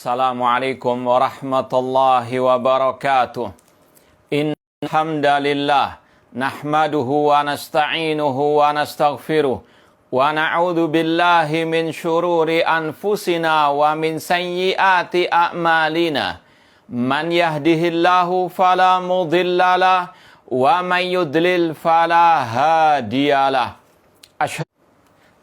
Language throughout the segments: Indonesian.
Assalamualaikum warahmatullahi wabarakatuh. Innal hamdalillah nahmaduhu wa nasta'inuhu wa nastaghfiruh wa na'udzu billahi min syururi anfusina wa min sayyiati a'malina. Man yahdihillahu fala mudhillalah wa man yudlil fala hadiyalah.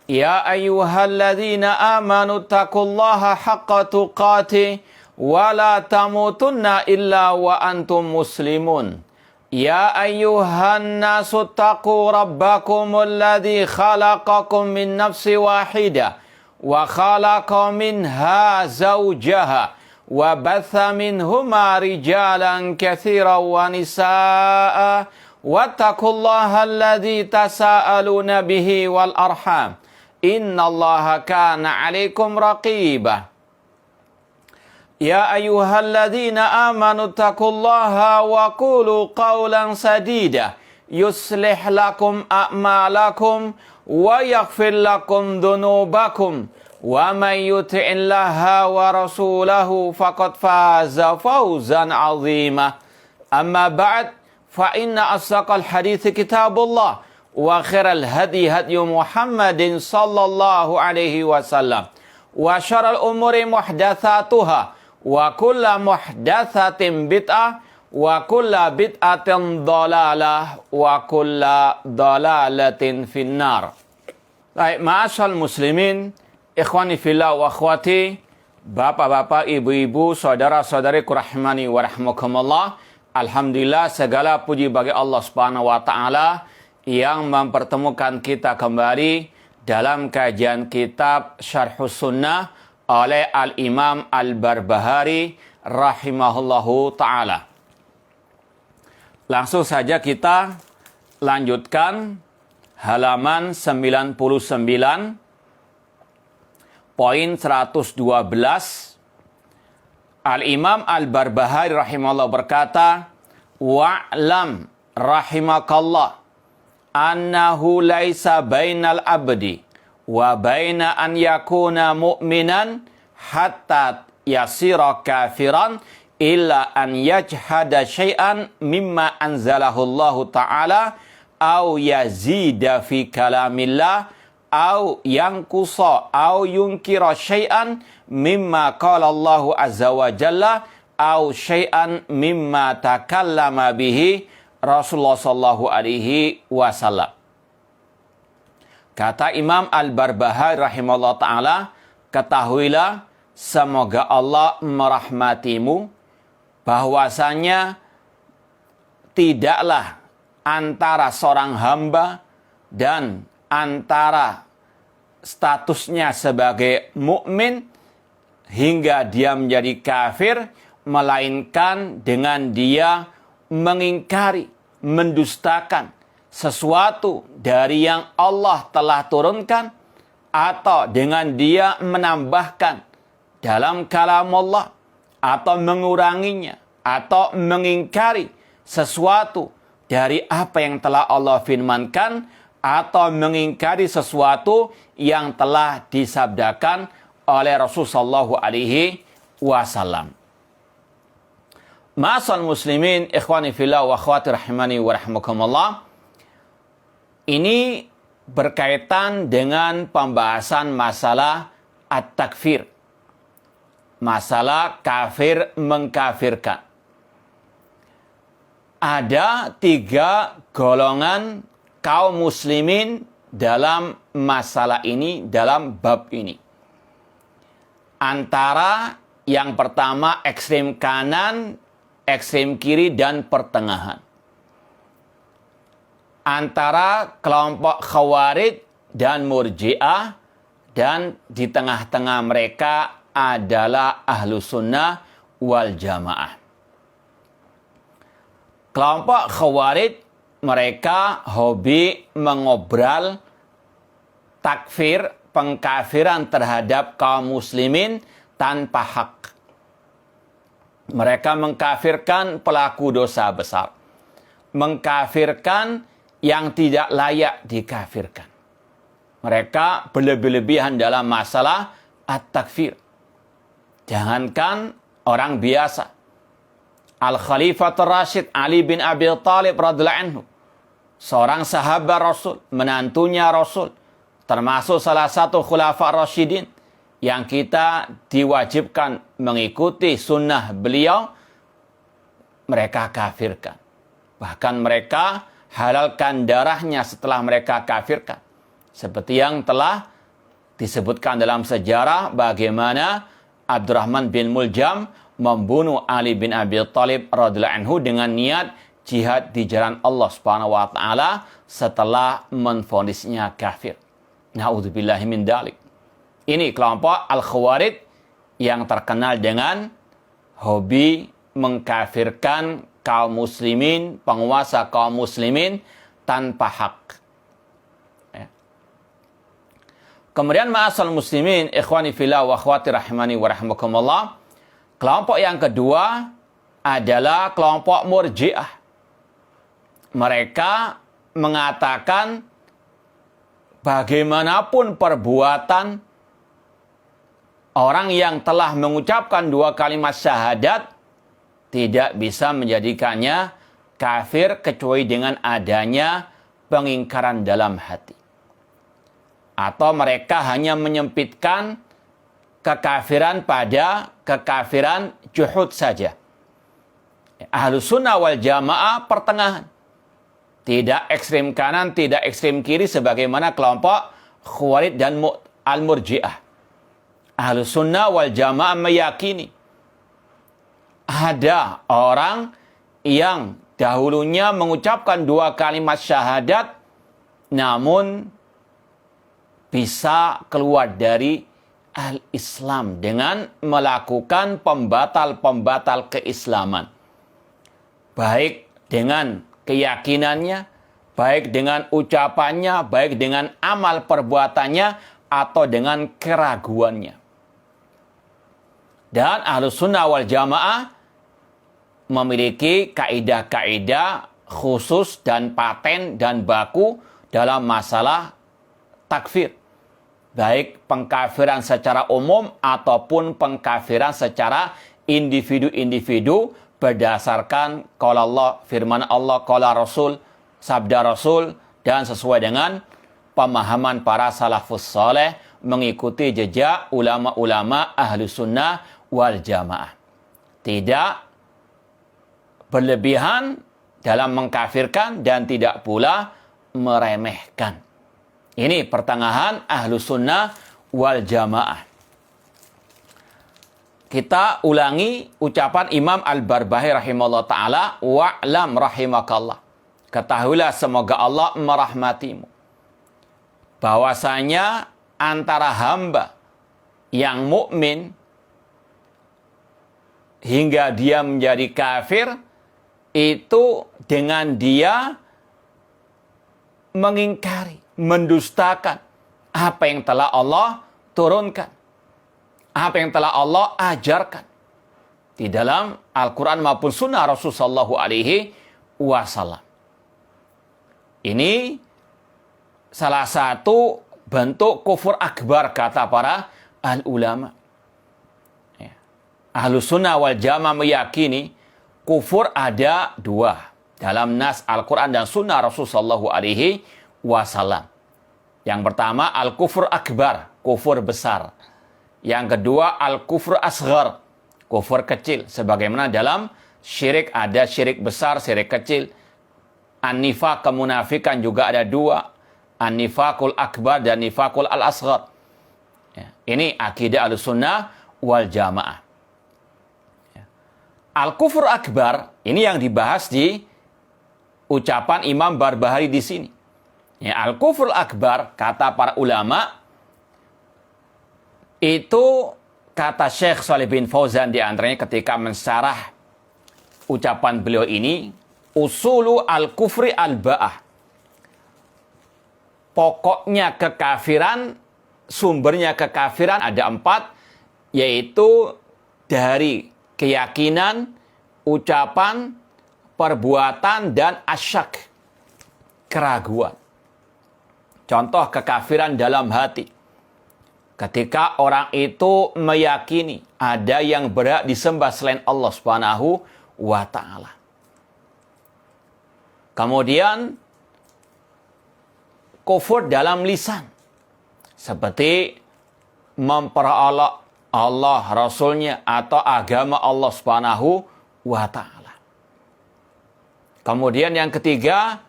Ya ayyuhalladzina amanu taqullaha haqqa tuqatih wa la tamutunna illa wa antum muslimun. Ya ayyuhan nasu taqu rabbakumul ladzi khalaqakum min nafsin wahidah wa khalaqa minha zawjaha wa batha minhuma rijalan katsiran wa nisaa'a wattaqullaha alladzi tasaaluna bihi wal arham. Innallaha kana 'alaikum raqiba. Ya ayyuhalladzina amanu taqullaha wa qulu qawlan sadida yuslih lakum a'malakum wa yaghfir lakum dhunubakum wa man yuti'illaha wa rasulahu faqad faza fawzan 'azima. Amma ba'd, fa inna asdaqal hadithi kitabullah wa khairal hadi hadyu Muhammadin sallallahu alaihi wasallam wa syarrul umuri muhdatsatuha wa kullu muhdatsatin bid'ah wa kullu bid'atin dhalalah wa kullu dhalalatin finnar. Baik, ma'asal muslimin, ikhwani fillah wa akhwati, bapak-bapak, ibu-ibu, saudara-saudariku rahimani wa rahmakumullah. Alhamdulillah, segala puji bagi Allah Subhanahu wa taala yang mempertemukan kita kembali dalam kajian kitab Syarhus Sunnah oleh Al-Imam Al-Barbahari rahimahullahu ta'ala. Langsung saja kita lanjutkan halaman 99, poin 112. Al-Imam Al-Barbahari rahimahullah berkata, wa'lam rahimakallah annahu laisa bainal abdi wa baina an yakuna mu'minan hatta yasira kafiran illa an yajhada syai'an mimma anzalahu Allah ta'ala au yazida fi kalamillah au yankusa au yunkira syai'an mimma qala Allah azza wa jalla au syai'an mimma takallama bihi Rasulullah sallallahu alaihi wasallam. Kata Imam Al-Barbahari rahimahullah ta'ala, ketahuilah semoga Allah merahmatimu bahwasanya tidaklah antara seorang hamba dan antara statusnya sebagai mukmin hingga dia menjadi kafir, melainkan dengan dia mengingkari, mendustakan sesuatu dari yang Allah telah turunkan, atau dengan dia menambahkan dalam kalam Allah, atau menguranginya, atau mengingkari sesuatu dari apa yang telah Allah firmankan, atau mengingkari sesuatu yang telah disabdakan oleh Rasulullah sallallahu alaihi wasallam. Ma'asal muslimin, ikhwani fillah wa akhwati rahimani wa rahmakumullah. Ini berkaitan dengan pembahasan masalah at-takfir. Masalah kafir mengkafirkan. Ada 3 golongan kaum muslimin dalam masalah ini, dalam bab ini. Antara yang pertama ekstrem kanan, ekstrem kiri, dan pertengahan. Antara kelompok Khawarij dan Murji'ah, dan di tengah-tengah mereka adalah Ahlus Sunnah wal Jamaah. Kelompok Khawarij, mereka hobi mengobral takfir, pengkafiran terhadap kaum muslimin tanpa hak. Mereka mengkafirkan pelaku dosa besar, mengkafirkan yang tidak layak dikafirkan. Mereka berlebih-lebihan dalam masalah at-takfir. Jangankan orang biasa. Al-Khalifatul Rashid Ali bin Abi Thalib radhiyallahu anhu, seorang sahabat Rasul, menantunya Rasul, termasuk salah satu khulafa Rasyidin yang kita diwajibkan mengikuti sunnah beliau, mereka kafirkan. Bahkan mereka halalkan darahnya setelah mereka kafirkan. Seperti yang telah disebutkan dalam sejarah bagaimana Abdurrahman bin Muljam membunuh Ali bin Abi Thalib radhiyallahu anhu dengan niat jihad di jalan Allah Subhanahu wa taala setelah menvonisnya kafir. Na'udzubillahi min dzalik. Ini kelompok Al-Khawarij yang terkenal dengan hobi mengkafirkan kaum muslimin, penguasa kaum muslimin tanpa hak. Kemudian ma'asal muslimin, ikhwani fillah wa akhwati rahimani wa rahimakumullah. Kelompok yang kedua adalah kelompok Murji'ah. Mereka mengatakan bagaimanapun perbuatan orang yang telah mengucapkan 2 kalimat syahadat tidak bisa menjadikannya kafir kecuali dengan adanya pengingkaran dalam hati. Atau mereka hanya menyempitkan kekafiran pada kekafiran juhud saja. Ahlus sunnah wal jamaah pertengahan. Tidak ekstrem kanan, tidak ekstrem kiri sebagaimana kelompok Khawarij dan Al-Murji'ah. Ahlus sunnah wal jamaah meyakini ada orang yang dahulunya mengucapkan 2 kalimat syahadat namun bisa keluar dari al-Islam dengan melakukan pembatal-pembatal keislaman. Baik dengan keyakinannya, baik dengan ucapannya, baik dengan amal perbuatannya, atau dengan keraguannya. Dan Ahlus Sunnah wal Jamaah memiliki kaidah-kaidah khusus dan paten dan baku dalam masalah takfir. Baik pengkafiran secara umum ataupun pengkafiran secara individu-individu berdasarkan qala Allah, firman Allah, qala Rasul, sabda Rasul, dan sesuai dengan pemahaman para salafus saleh mengikuti jejak ulama-ulama ahlu sunnah wal jamaah. Tidak berlebihan dalam mengkafirkan dan tidak pula meremehkan. Ini pertengahan ahlu sunnah wal jamaah. Kita ulangi ucapan Imam Al-Barbahari rahimahullah ta'ala, wa'lam rahimakallah. Ketahuilah semoga Allah merahmatimu. Bahwasanya antara hamba yang mukmin hingga dia menjadi kafir, itu dengan dia mengingkari, mendustakan apa yang telah Allah turunkan, apa yang telah Allah ajarkan di dalam Al-Quran maupun Sunnah Rasulullah SAW. Ini salah satu bentuk kufur akbar kata para al-ulama. Ahlus Sunnah wal Jamaah meyakini kufur ada 2 dalam nas Al-Quran dan Sunnah Rasulullah SAW. Yang pertama al-kufur akbar, kufur besar. Yang kedua al-kufur asghar, kufur kecil. Sebagaimana dalam syirik ada syirik besar, syirik kecil. An-nifaq, kemunafikan juga ada 2. An-nifaqul akbar dan nifaqul al-asghar. Ini akidah Ahlussunnah wal Jamaah. Al-kufur akbar ini yang dibahas di ucapan Imam Barbahari di sini. Al-kufur akbar kata para ulama itu kata Syekh Shalih bin Fauzan di antaranya ketika mensyarah ucapan beliau ini, usulu al-kufri al-ba'ah. Pokoknya kekafiran, sumbernya kekafiran ada 4, yaitu dari keyakinan, ucapan, perbuatan, dan asyak, keraguan. Contoh kekafiran dalam hati. ketika orang itu meyakini ada yang berhak disembah selain Allah Subhanahu wa ta'ala. Kemudian kufur dalam lisan, seperti memperolok Allah, Rasulnya, atau agama Allah Subhanahu wa ta'ala. Kemudian yang ketiga,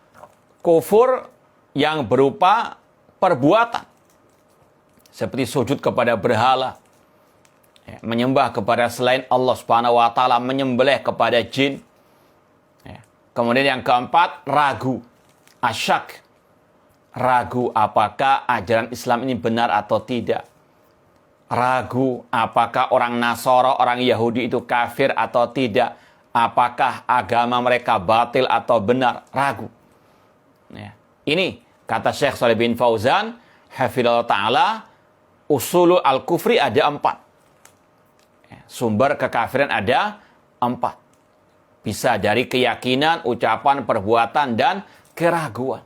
kufur yang berupa perbuatan, seperti sujud kepada berhala, menyembah kepada selain Allah Subhanahu wa ta'ala, menyembelih kepada jin. Kemudian yang keempat, ragu, asyak, ragu apakah ajaran Islam ini benar atau tidak. Ragu apakah orang Nasara, orang Yahudi itu kafir atau tidak. Apakah agama mereka batil atau benar. Ragu. Ini kata Syekh Shalih bin Fauzan, hafizallahu ta'ala, usulul al-kufri ada 4. Sumber kekafiran ada 4. Bisa dari keyakinan, ucapan, perbuatan, dan keraguan.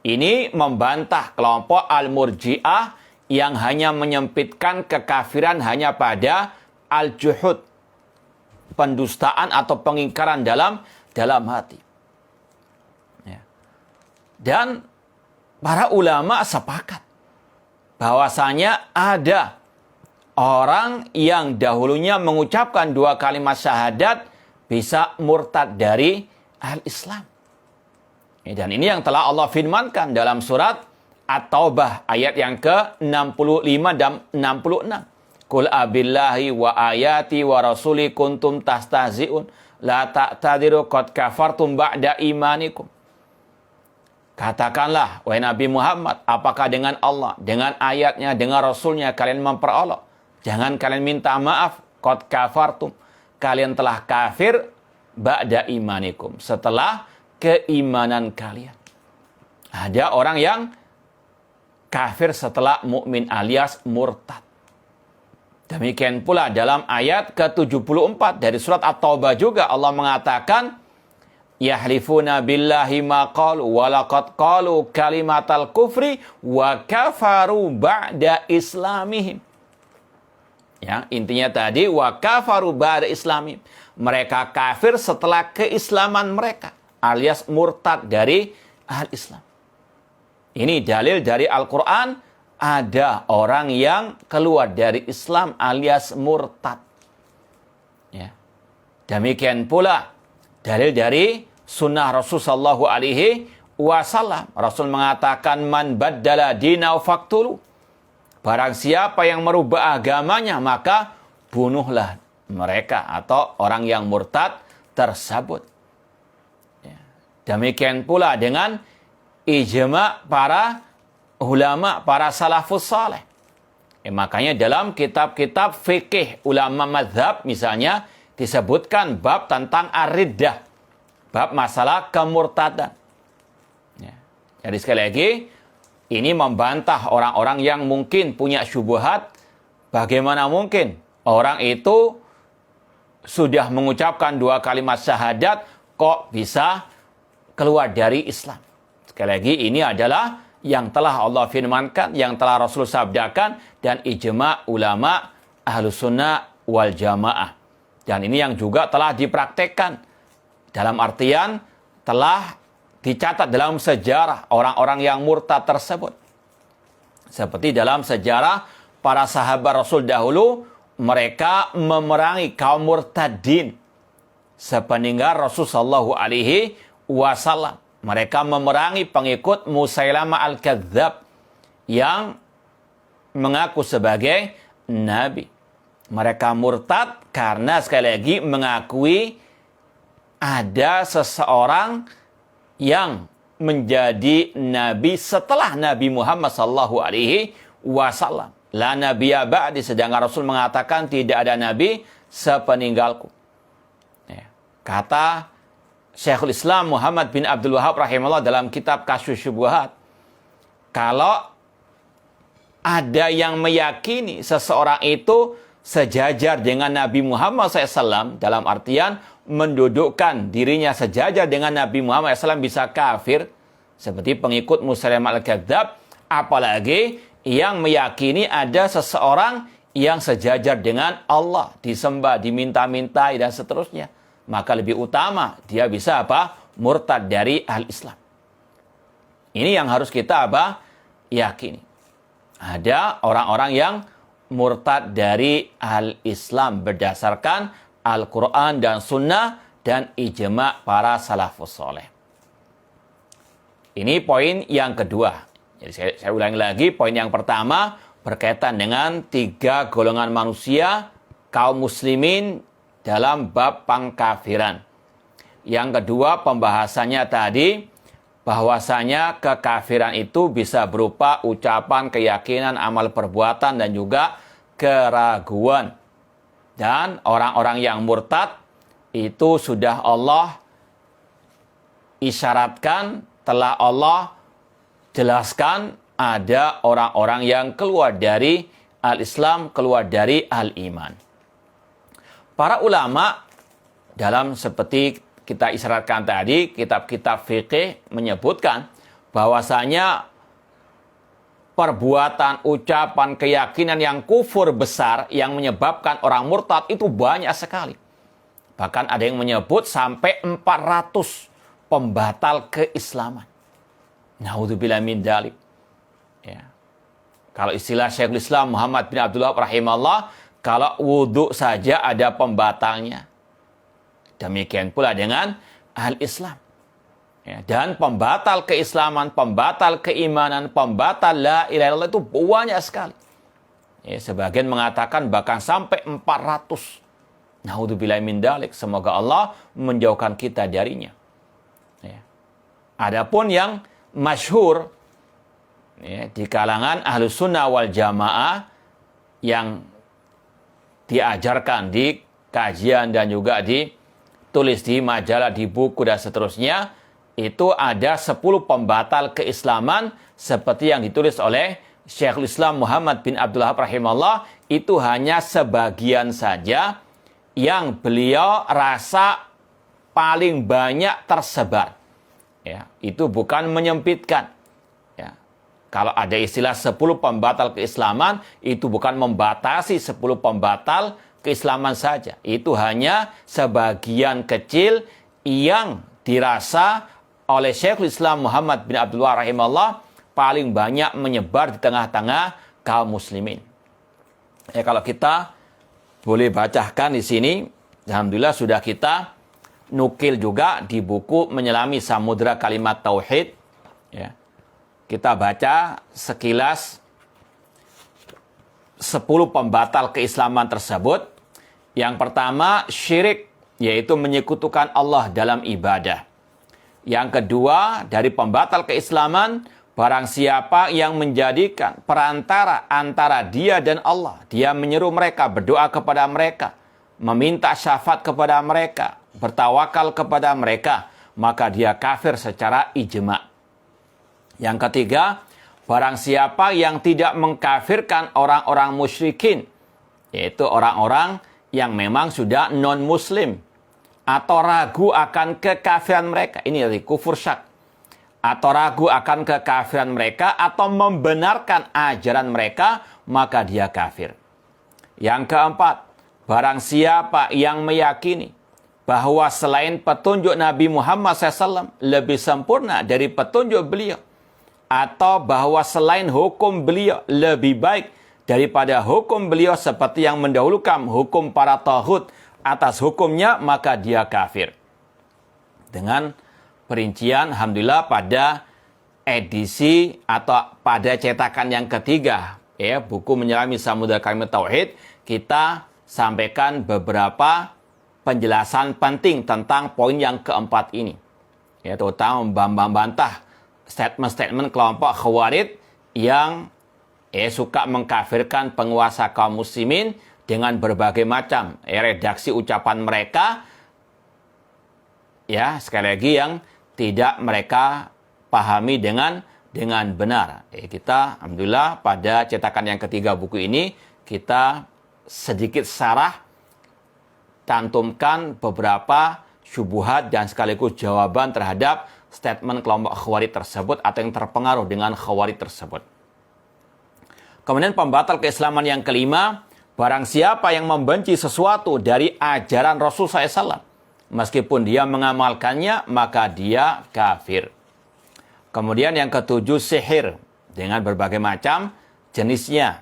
Ini membantah kelompok al-murji'ah yang hanya menyempitkan kekafiran hanya pada al-juhud, pendustaan atau pengingkaran dalam hati. Dan para ulama sepakat bahwasanya ada orang yang dahulunya mengucapkan 2 kalimat syahadat bisa murtad dari al-Islam. Dan ini yang telah Allah firmankan dalam surat At-Taubah ayat yang ke-65 dan 66. Qul abillahi wa ayati wa rasuli kuntum tastahzi'un la ta'tadiru qad kafartum ba'da imanikum. Katakanlah, wahai Nabi Muhammad, apakah dengan Allah, dengan ayatnya, dengan Rasulnya kalian memperolok? Jangan kalian minta maaf, qad kafartum. Kalian telah kafir ba'da imanikum, setelah keimanan kalian. Ada orang yang kafir setelah mukmin alias murtad. Demikian pula dalam ayat ke-74 dari surat At-Taubah juga Allah mengatakan, yahlifuna billahi ma qalu wa laqad qalu kalimatal kufri wa kafaru ba'da islamihim. Ya, intinya tadi wa kafaru ba'da islamihim. Mereka kafir setelah keislaman mereka alias murtad dari al-Islam. Ini dalil dari Al-Quran, ada orang yang keluar dari Islam alias murtad. Ya. Demikian pula dalil dari sunnah Rasul sallallahu alaihi wasallam. Rasul mengatakan, man baddala dinau faktulu. Barang siapa yang merubah agamanya, maka bunuhlah mereka atau orang yang murtad tersebut. Ya. Demikian pula dengan ijma' para ulama, para salafus saleh. Makanya dalam kitab-kitab fikih ulama mazhab misalnya disebutkan bab tentang ar-riddah, bab masalah kemurtadan. Ya. Jadi sekali lagi, ini membantah orang-orang yang mungkin punya syubhat. Bagaimana mungkin orang itu sudah mengucapkan 2 kalimat syahadat kok bisa keluar dari Islam? Sekali lagi, ini adalah yang telah Allah firmankan, yang telah Rasul sabdakan, dan ijma' ulama ahlus sunnah wal jamaah. Dan ini yang juga telah dipraktekkan. Dalam artian, telah dicatat dalam sejarah orang-orang yang murtad tersebut. Seperti dalam sejarah para sahabat Rasul dahulu, mereka memerangi kaum murtadin. Sepeninggal Rasul sallallahu alaihi wasallam. Mereka memerangi pengikut Musailamah al-Kadzab yang mengaku sebagai nabi. Mereka murtad karena sekali lagi mengakui ada seseorang yang menjadi nabi setelah Nabi Muhammad sallallahu alaihi wasallam. La nabiyya ba'di, sedangkan Rasul mengatakan tidak ada nabi sepeninggalku. Ya. Kata Syekhul Islam Muhammad bin Abdul Wahab rahimahullah dalam kitab Kasyfus Syubhat, kalau ada yang meyakini seseorang itu sejajar dengan Nabi Muhammad SAW, dalam artian mendudukkan dirinya sejajar dengan Nabi Muhammad SAW, bisa kafir seperti pengikut Musailamah al-Kadzab, apalagi yang meyakini ada seseorang yang sejajar dengan Allah, disembah, diminta-mintai, dan seterusnya. Maka lebih utama dia bisa murtad dari al-Islam. Ini yang harus kita yakini. Ada orang-orang yang murtad dari al-Islam berdasarkan Al-Quran dan Sunnah dan ijma' para salafus soleh. Ini poin yang kedua. Jadi saya ulangi lagi, poin yang pertama berkaitan dengan 3 golongan manusia, kaum muslimin dalam bab pengkafiran. Yang kedua pembahasannya tadi, bahwasanya kekafiran itu bisa berupa ucapan, keyakinan, amal perbuatan, dan juga keraguan. Dan orang-orang yang murtad itu sudah Allah isyaratkan, telah Allah jelaskan ada orang-orang yang keluar dari al-Islam, keluar dari al-iman. Para ulama dalam seperti kita isyaratkan tadi, kitab-kitab fikih menyebutkan bahwasanya perbuatan, ucapan, keyakinan yang kufur besar yang menyebabkan orang murtad itu banyak sekali. Bahkan ada yang menyebut sampai 400 pembatal keislaman. Naudzubillah min dzalik. Ya. Kalau istilah Syekhul Islam Muhammad bin Abdul Wahhab rahimahullah, kalau wudhu saja ada pembatalnya. Demikian pula dengan al-Islam. Ya, dan pembatal keislaman, pembatal keimanan, pembatal la ilaha illallah itu banyak sekali. Ya, sebagian mengatakan bahkan sampai 400. Naudzubillah min dzalik. Semoga Allah menjauhkan kita darinya. Ya. Adapun yang masyhur ya, di kalangan Ahlus Sunnah wal Jamaah yang diajarkan di kajian dan juga ditulis di majalah, di buku dan seterusnya, itu ada 10 pembatal keislaman seperti yang ditulis oleh Syekhul Islam Muhammad bin Abdul Wahhab rahimahullah. Itu hanya sebagian saja yang beliau rasa paling banyak tersebar. Ya, itu bukan menyempitkan. Ya. Kalau ada istilah 10 pembatal keislaman, itu bukan membatasi 10 pembatal keislaman saja. Itu hanya sebagian kecil yang dirasa oleh Syekhul Islam Muhammad bin Abdul Wahhab rahimahullah paling banyak menyebar di tengah-tengah kaum muslimin. Ya, kalau kita boleh bacakan di sini, alhamdulillah sudah kita nukil juga di buku Menyelami Samudra Kalimat Tauhid. Ya. Kita baca sekilas 10 pembatal keislaman tersebut. Yang pertama, syirik, yaitu menyekutukan Allah dalam ibadah. Yang kedua, dari pembatal keislaman, barang siapa yang menjadikan perantara antara dia dan Allah, dia menyeru mereka, berdoa kepada mereka, meminta syafaat kepada mereka, bertawakal kepada mereka, maka dia kafir secara ijma'. Yang ketiga, barang siapa yang tidak mengkafirkan orang-orang musyrikin, yaitu orang-orang yang memang sudah non-muslim, atau ragu akan kekafiran mereka, ini dari kufur syak, atau ragu akan kekafiran mereka, atau membenarkan ajaran mereka, maka dia kafir. Yang keempat, barang siapa yang meyakini bahwa selain petunjuk Nabi Muhammad SAW lebih sempurna dari petunjuk beliau, atau bahwa selain hukum beliau lebih baik daripada hukum beliau seperti yang mendahulukan hukum para taghut atas hukumnya, maka dia kafir. Dengan perincian, alhamdulillah pada edisi atau pada cetakan yang ketiga, ya, buku Menyelami Samudra Kalimat Tauhid, kita sampaikan beberapa penjelasan penting tentang poin yang keempat ini. Ya, terutama membantah statement-statement kelompok Khawarij yang suka mengkafirkan penguasa kaum muslimin dengan berbagai macam redaksi ucapan mereka, ya, sekali lagi yang tidak mereka pahami dengan benar. Kita alhamdulillah pada cetakan yang ketiga buku ini kita sedikit sarah, cantumkan beberapa syubhat dan sekaligus jawaban terhadap statement kelompok Khawarij tersebut atau yang terpengaruh dengan Khawarij tersebut. Kemudian pembatal keislaman yang kelima, barang siapa yang membenci sesuatu dari ajaran Rasul SAW, meskipun dia mengamalkannya, maka dia kafir. Kemudian yang ketujuh, sihir dengan berbagai macam jenisnya.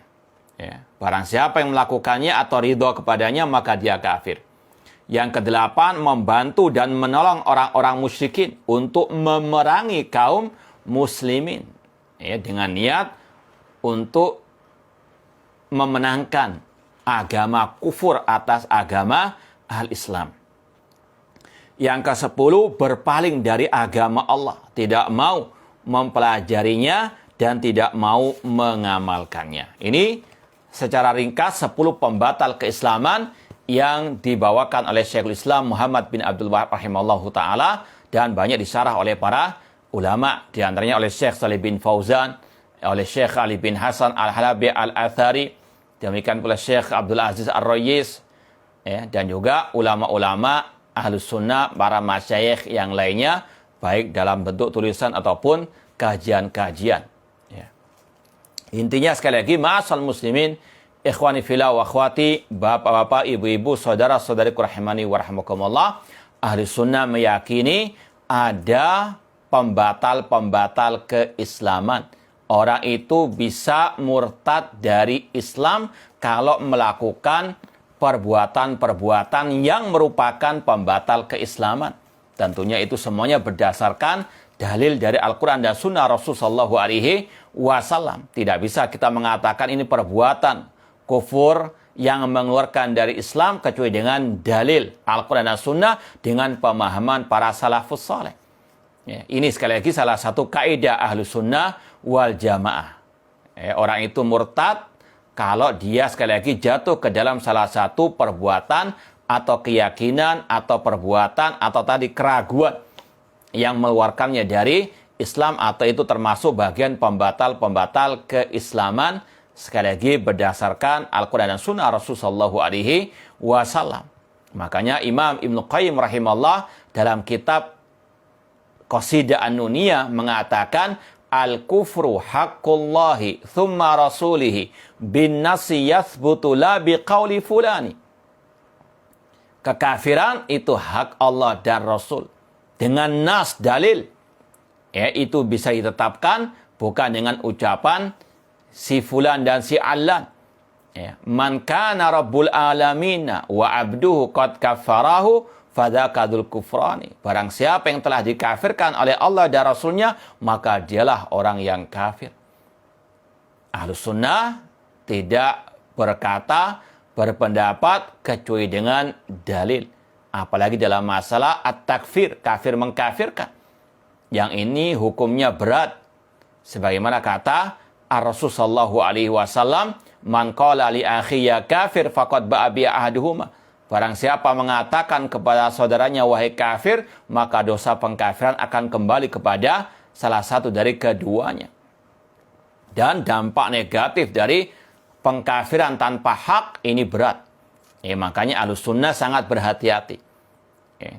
Ya. Barang siapa yang melakukannya atau ridho kepadanya, maka dia kafir. Yang kedelapan, membantu dan menolong orang-orang musyrikin untuk memerangi kaum muslimin. Ya, dengan niat untuk memenangkan agama kufur atas agama al-Islam. Yang ke-10, berpaling dari agama Allah. Tidak mau mempelajarinya dan tidak mau mengamalkannya. Ini secara ringkas 10 pembatal keislaman yang dibawakan oleh Syekhul Islam Muhammad bin Abdul Wahab rahimahullahu ta'ala dan banyak disyarah oleh para ulama. Di antaranya oleh Syekh Shalih bin Fauzan, oleh Syekh Ali bin Hasan Al-Halabi Al-Athari, demikian pula Syekh Abdul Aziz Ar-Rayis, ya, dan juga ulama-ulama Ahlus Sunnah, para masyayikh yang lainnya, baik dalam bentuk tulisan ataupun kajian-kajian. Ya. Intinya sekali lagi, ma'asal muslimin, ikhwani fillah wa akhwati, bapak-bapak, ibu-ibu, saudara-saudariku rahimani wa rahmakumullah, Ahlus Sunnah meyakini ada pembatal-pembatal keislaman. Orang itu bisa murtad dari Islam kalau melakukan perbuatan-perbuatan yang merupakan pembatal keislaman. Tentunya itu semuanya berdasarkan dalil dari Al-Quran dan Sunnah Rasulullah SAW. Tidak bisa kita mengatakan ini perbuatan kufur yang mengeluarkan dari Islam kecuali dengan dalil Al-Quran dan Sunnah dengan pemahaman para salafus saleh. Ya, ini sekali lagi salah satu kaidah Ahlus Sunnah wal Jamaah. Orang itu murtad kalau dia sekali lagi jatuh ke dalam salah satu perbuatan atau keyakinan atau perbuatan atau tadi keraguan yang mengeluarkannya dari Islam, atau itu termasuk bagian pembatal-pembatal keislaman, sekali lagi berdasarkan Al-Quran dan Sunnah Rasulullah SAW. Makanya Imam Ibnu Qayyim rahimahullah dalam kitab Qasidah An-Nuniyah mengatakan, al-kufru haqqullahi thumma rasulihi bin nasi yathbutu la biqauli fulani. Kekafiran itu hak Allah dan Rasul. Dengan nas, dalil. Ya, itu bisa ditetapkan bukan dengan ucapan si fulan dan si allan. Ya. Man kana rabbul alamina wa abduhu qad kafarahu fadzakadul kufrani. Barang siapa yang telah dikafirkan oleh Allah dan Rasulnya, maka dialah orang yang kafir. Ahlus Sunnah tidak berkata, berpendapat kecuali dengan dalil. Apalagi dalam masalah at-takfir, kafir mengkafirkan. Yang ini hukumnya berat. Sebagaimana kata Ar-Rasul sallallahu alaihi wasallam, man qala li akhi ya kafir faqad ba'a bi ahaduhuma. Barang siapa mengatakan kepada saudaranya wahai kafir, maka dosa pengkafiran akan kembali kepada salah satu dari keduanya. Dan dampak negatif dari pengkafiran tanpa hak ini berat. Makanya Ahlus Sunnah sangat berhati-hati.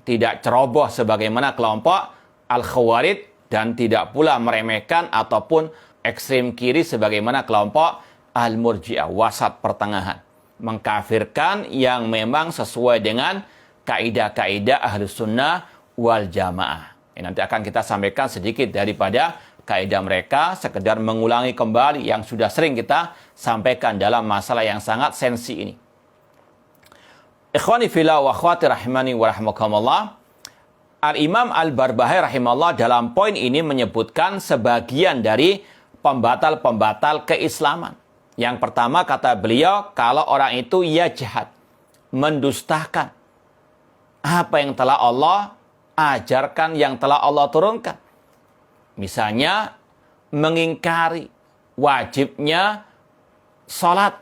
Tidak ceroboh sebagaimana kelompok Al-Khawarij dan tidak pula meremehkan ataupun ekstrem kiri sebagaimana kelompok Al-Murji'ah, wasat pertengahan. Mengkafirkan yang memang sesuai dengan kaidah-kaidah Ahlus Sunnah wal Jamaah. Nanti akan kita sampaikan sedikit daripada kaidah mereka, sekedar mengulangi kembali yang sudah sering kita sampaikan dalam masalah yang sangat sensi ini. Ikhwani fillah wa akhwati rahimani wa rahmakumullah. Al-Imam Al-Barbahari rahimahullah dalam poin ini menyebutkan sebagian dari pembatal-pembatal keislaman. Yang pertama kata beliau, kalau orang itu ia jahat, mendustakan apa yang telah Allah ajarkan, yang telah Allah turunkan. Misalnya mengingkari wajibnya salat.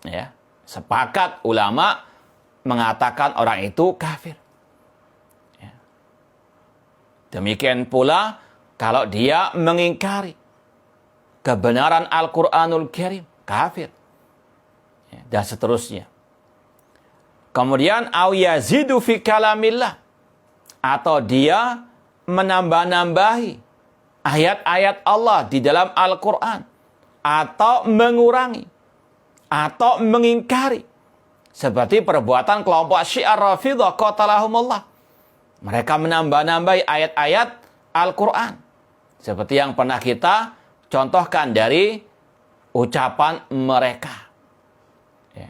Ya, sepakat ulama mengatakan orang itu kafir. Ya. Demikian pula kalau dia mengingkari kebenaran Al-Quranul Karim, kafir. Dan seterusnya. Kemudian, au yazidu fi kalamillah. Atau dia menambah-nambahi ayat-ayat Allah di dalam Al-Quran. atau mengurangi atau mengingkari, seperti perbuatan kelompok Syiah Rafidhah qatalahumullah. Mereka menambah-nambahi ayat-ayat Al-Quran, seperti yang pernah kita contohkan dari ucapan mereka. Ya.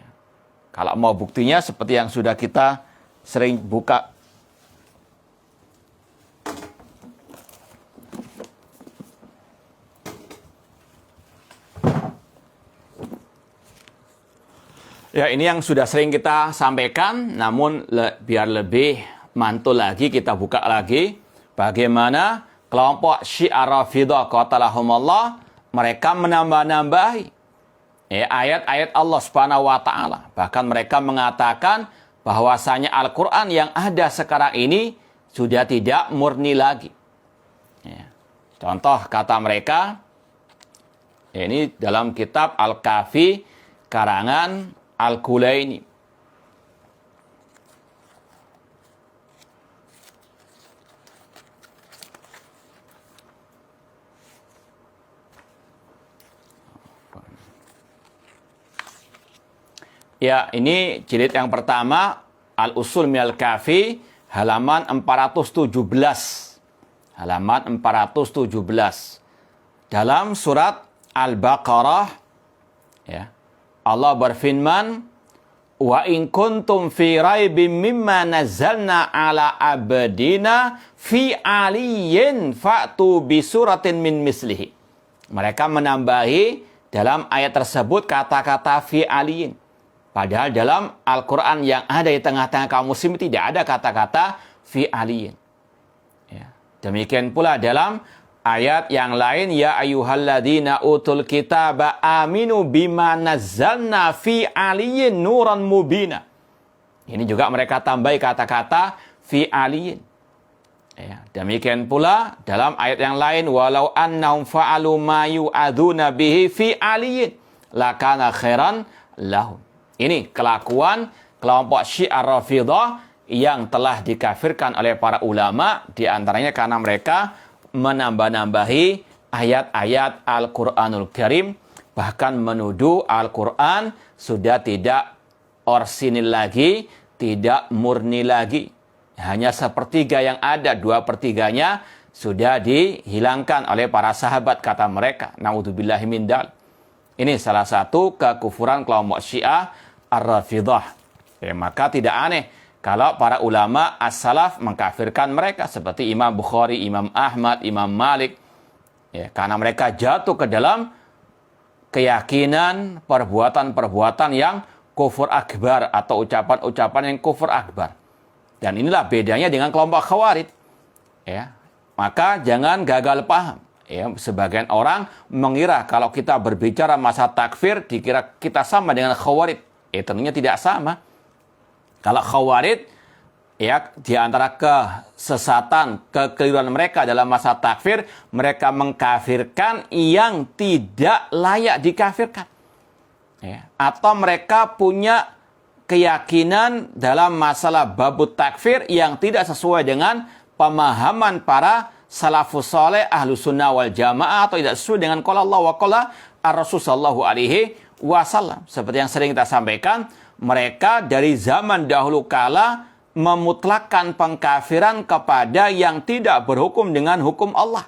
Kalau mau buktinya seperti yang sudah kita sering buka. Ya, ini yang sudah sering kita sampaikan, namun biar lebih mantul lagi, kita buka lagi bagaimana kelompok Syiah Rafidhah qatalahumullah mereka menambah-nambahi ayat-ayat Allah Subhanahu wa taala. Bahkan mereka mengatakan bahwasanya Al-Qur'an yang ada sekarang ini sudah tidak murni lagi. Ya. Contoh kata mereka, ini dalam kitab Al-Kafi karangan Al-Kulaini. Ya, ini jilid yang pertama, Al-Usul Minal Kafi, halaman 417. Halaman 417. Dalam surat Al-Baqarah, ya, Allah berfirman, "Wa in kuntum fi raibim mimma nazzalna ala abdina fi aliyyin fa'tu bi suratin min mislihi." Mereka menambahi dalam ayat tersebut kata-kata fi aliyyin. Padahal dalam Al-Quran yang ada di tengah-tengah kaum muslim tidak ada kata-kata fi aliyyin. Ya. Demikian pula dalam ayat yang lain, ya ayyuhalladzina utul kitaba aminu bima nazzalna fi aliyyin nuran mubina. Ini juga mereka tambahi kata-kata fi aliyyin. Ya, demikian pula dalam ayat yang lain, walau annahum fa'alu ma yu'adzuna bihi fi aliyyin lakana khairan lahum. Ini kelakuan kelompok Syiah Rafidhah yang telah dikafirkan oleh para ulama, di antaranya karena mereka menambah-nambahi ayat-ayat Al-Quranul Karim, bahkan menuduh Al-Quran sudah tidak orsinil lagi, tidak murni lagi. Hanya sepertiga yang ada, 2/3-nya sudah dihilangkan oleh para sahabat, kata mereka. Na'udzubillahi min dzalik. Ini salah satu kekufuran kelompok Syiah Ar-Rafidhah. Maka tidak aneh kalau para ulama as-salaf mengkafirkan mereka seperti Imam Bukhari, Imam Ahmad, Imam Malik. Ya, karena mereka jatuh ke dalam keyakinan perbuatan-perbuatan yang kufur akbar atau ucapan-ucapan yang kufur akbar. Dan inilah bedanya dengan kelompok Khawarij. Ya, maka jangan gagal paham. Ya, sebagian orang mengira kalau kita berbicara masa takfir dikira kita sama dengan Khawarij. Tentunya tidak sama. Kalau Khawarij, ya, di antara kesesatan, kekeliruan mereka dalam masa takfir, mereka mengkafirkan yang tidak layak dikafirkan. Ya. Atau mereka punya keyakinan dalam masalah babut takfir yang tidak sesuai dengan pemahaman para salafus soleh ahlu sunnah wal jamaah, atau tidak sesuai dengan qala Allah wa qala ar-Rasul sallallahu alaihi wasallam. Seperti yang sering kita sampaikan, mereka dari zaman dahulu kala memutlakkan pengkafiran kepada yang tidak berhukum dengan hukum Allah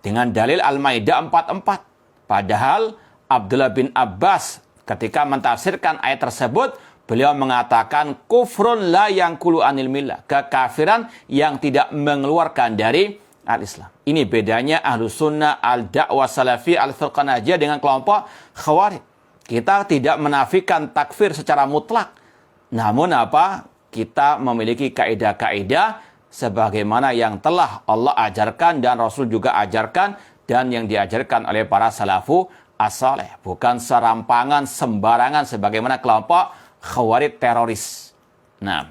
dengan dalil Al-Maidah 44. Padahal Abdullah bin Abbas ketika mentafsirkan ayat tersebut, beliau mengatakan kufrun la yanqulu anil millah, kekafiran yang tidak mengeluarkan dari al-Islam. Ini bedanya ahlu sunnah, al-da'wah salafi, al-firqah najiyah dengan kelompok Khawarij. Kita tidak menafikan takfir secara mutlak. Namun apa? Kita memiliki kaidah-kaidah sebagaimana yang telah Allah ajarkan dan Rasul juga ajarkan dan yang diajarkan oleh para salafu as-saleh. Bukan serampangan, sembarangan sebagaimana kelompok Khawarij teroris. Nah,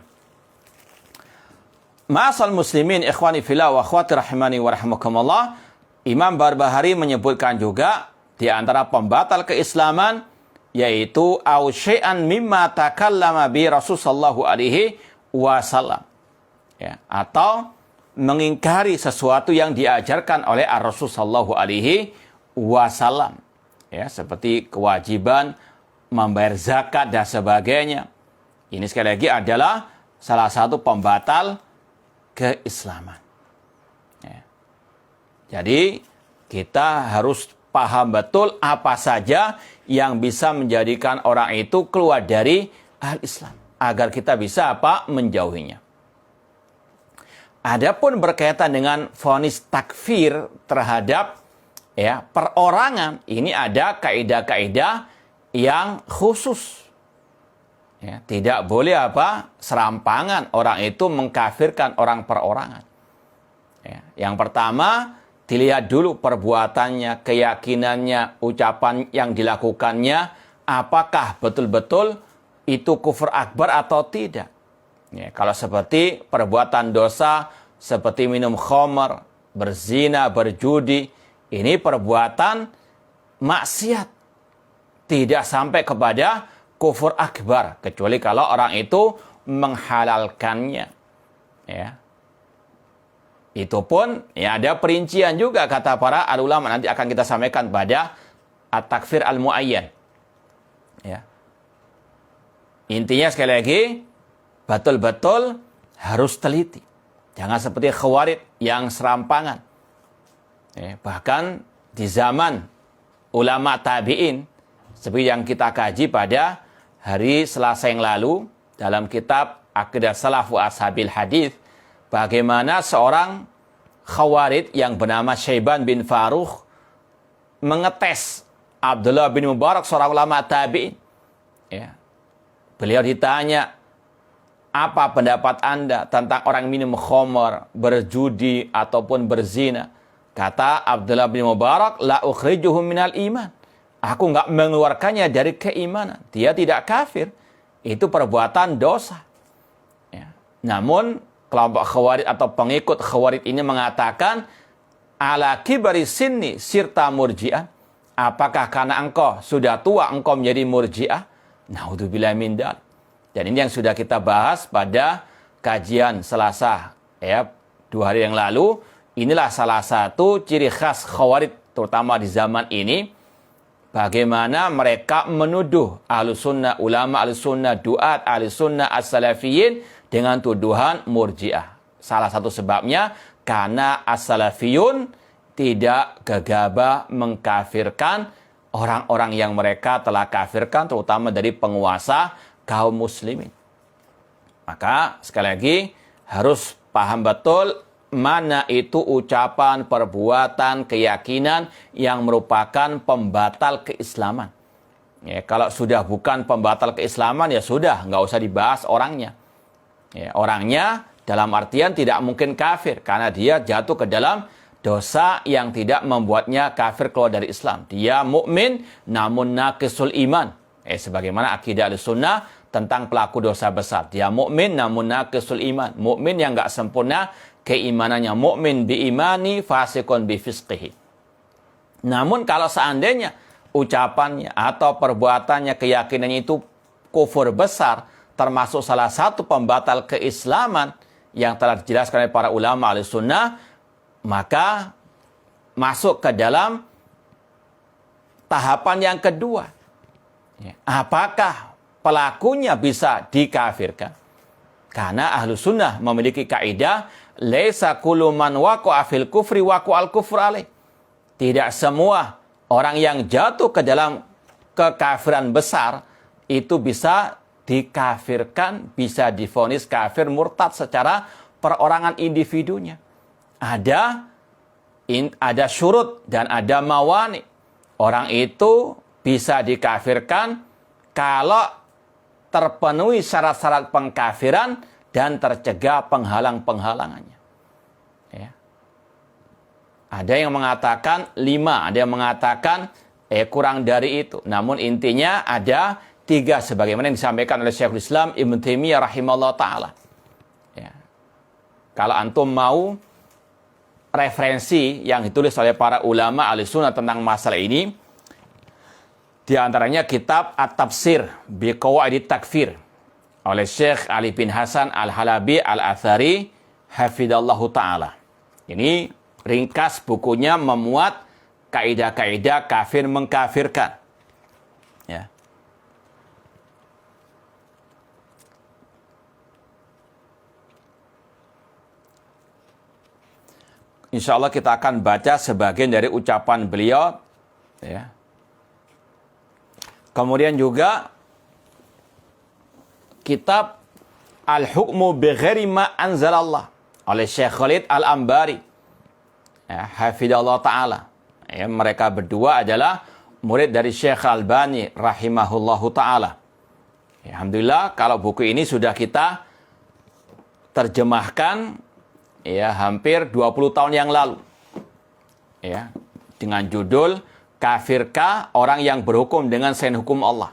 ma'asal muslimin ikhwani fillah wa akhwati rahimani wa rahimakumullah, Imam Barbahari menyebutkan juga di antara pembatal keislaman yaitu au syai'an mimma takallama bi Rasul sallallahu alaihi wasallam. Ya, atau mengingkari sesuatu yang diajarkan oleh Rasul sallallahu alaihi wasallam. Ya, seperti kewajiban membayar zakat dan sebagainya. Ini sekali lagi adalah salah satu pembatal keislaman. Ya. Jadi kita harus paham betul apa saja yang bisa menjadikan orang itu keluar dari al-Islam, agar kita bisa menjauhinya. Adapun berkaitan dengan vonis takfir terhadap perorangan, ini ada kaidah-kaidah yang khusus. Ya, tidak boleh serampangan orang itu mengkafirkan orang perorangan. Ya, yang pertama, dilihat dulu perbuatannya, keyakinannya, ucapan yang dilakukannya, apakah betul-betul itu kufur akbar atau tidak. Ya, kalau seperti perbuatan dosa, seperti minum khamar, berzina, berjudi, ini perbuatan maksiat. Tidak sampai kepada kufur akbar, kecuali kalau orang itu menghalalkannya. Ya. Itu pun ada perincian juga kata para ulama, nanti akan kita sampaikan pada at-takfir al-muayyan. Ya. Intinya sekali lagi, betul-betul harus teliti. Jangan seperti khawarij yang serampangan. Ya, bahkan di zaman ulama tabi'in, seperti yang kita kaji pada hari Selasa yang lalu dalam kitab Aqidah Salaf wa Ashabil Hadis, bagaimana seorang khawarij yang bernama Syaiban bin Farukh mengetes Abdullah bin Mubarak, seorang ulama tabi'in. Ya. Beliau ditanya, apa pendapat Anda tentang orang minum khamar, berjudi ataupun berzina? Kata Abdullah bin Mubarak, la ukhrijuhum minal iman. Aku enggak mengeluarkannya dari keimanan. Dia tidak kafir. Itu perbuatan dosa. Ya. Namun kelompok khawarij atau pengikut khawarij ini mengatakan, ala kibari sinni sirta murji'ah. Apakah karena engkau sudah tua engkau menjadi murji'ah? Naudzubillah min dzalik. Dan ini yang sudah kita bahas pada kajian Selasa 2 hari yang lalu. Inilah salah satu ciri khas khawarij terutama di zaman ini. Bagaimana mereka menuduh Ahlussunnah, ulama Ahlussunnah, duat Ahlussunnah as-salafiyin dengan tuduhan murji'ah. Salah satu sebabnya karena as-salafiyun tidak gegabah mengkafirkan orang-orang yang mereka telah kafirkan, terutama dari penguasa kaum muslimin. Maka sekali lagi harus paham betul mana itu ucapan, perbuatan, keyakinan yang merupakan pembatal keislaman. Ya, kalau sudah bukan pembatal keislaman, ya sudah, nggak usah dibahas orangnya. Ya, orangnya dalam artian tidak mungkin kafir, karena dia jatuh ke dalam dosa yang tidak membuatnya kafir keluar dari Islam. Dia mukmin namun naqisul iman. Sebagaimana akidah Ahlussunnah tentang pelaku dosa besar. Dia mukmin namun naqisul iman. Mukmin yang nggak sempurna keimanannya. Mukmin bi imani, fasikun bi fisqihi. Namun kalau seandainya ucapannya atau perbuatannya, keyakinannya itu kufur besar, termasuk salah satu pembatal keislaman yang telah dijelaskan oleh para ulama Ahlussunnah, maka masuk ke dalam tahapan yang kedua. Apakah pelakunya bisa dikafirkan? Karena Ahlussunnah memiliki kaidah laisa kullu man waqa'a fil kufri waqa'al kufru alaih. Tidak semua orang yang jatuh ke dalam kekafiran besar itu bisa dikafirkan, bisa divonis kafir murtad secara perorangan individunya. Ada syurut dan ada mawani. Orang itu bisa dikafirkan kalau terpenuhi syarat-syarat pengkafiran dan tercegah penghalang-penghalangannya. Ya. Ada yang mengatakan 5, ada yang mengatakan kurang dari itu. Namun intinya ada 3 sebagaimana yang disampaikan oleh Syekhul Islam Ibnu Taimiyah rahimahullah ta'ala. Ya. Kalau antum mau referensi yang ditulis oleh para ulama Ahlussunnah tentang masalah ini, di antaranya kitab At-Tafsir bi Qawaidit Takfir oleh Syekh Ali bin Hasan Al-Halabi Al-Athari hafidallahu ta'ala. Ini ringkas bukunya memuat kaidah-kaidah kafir mengkafirkan. Ya. Insya Allah kita akan baca sebagian dari ucapan beliau. Ya. Kemudian juga kitab Al-Hukmu Bighairi Ma Anzalallah oleh Syekh Khalid Al-Ambari. Ya, hafidhallah ta'ala. Ya, mereka berdua adalah murid dari Syekh Albani rahimahullahu ta'ala. Ya, alhamdulillah kalau buku ini sudah kita terjemahkan ya hampir 20 tahun yang lalu. Ya, dengan judul Kafirkah orang yang berhukum dengan selain hukum Allah.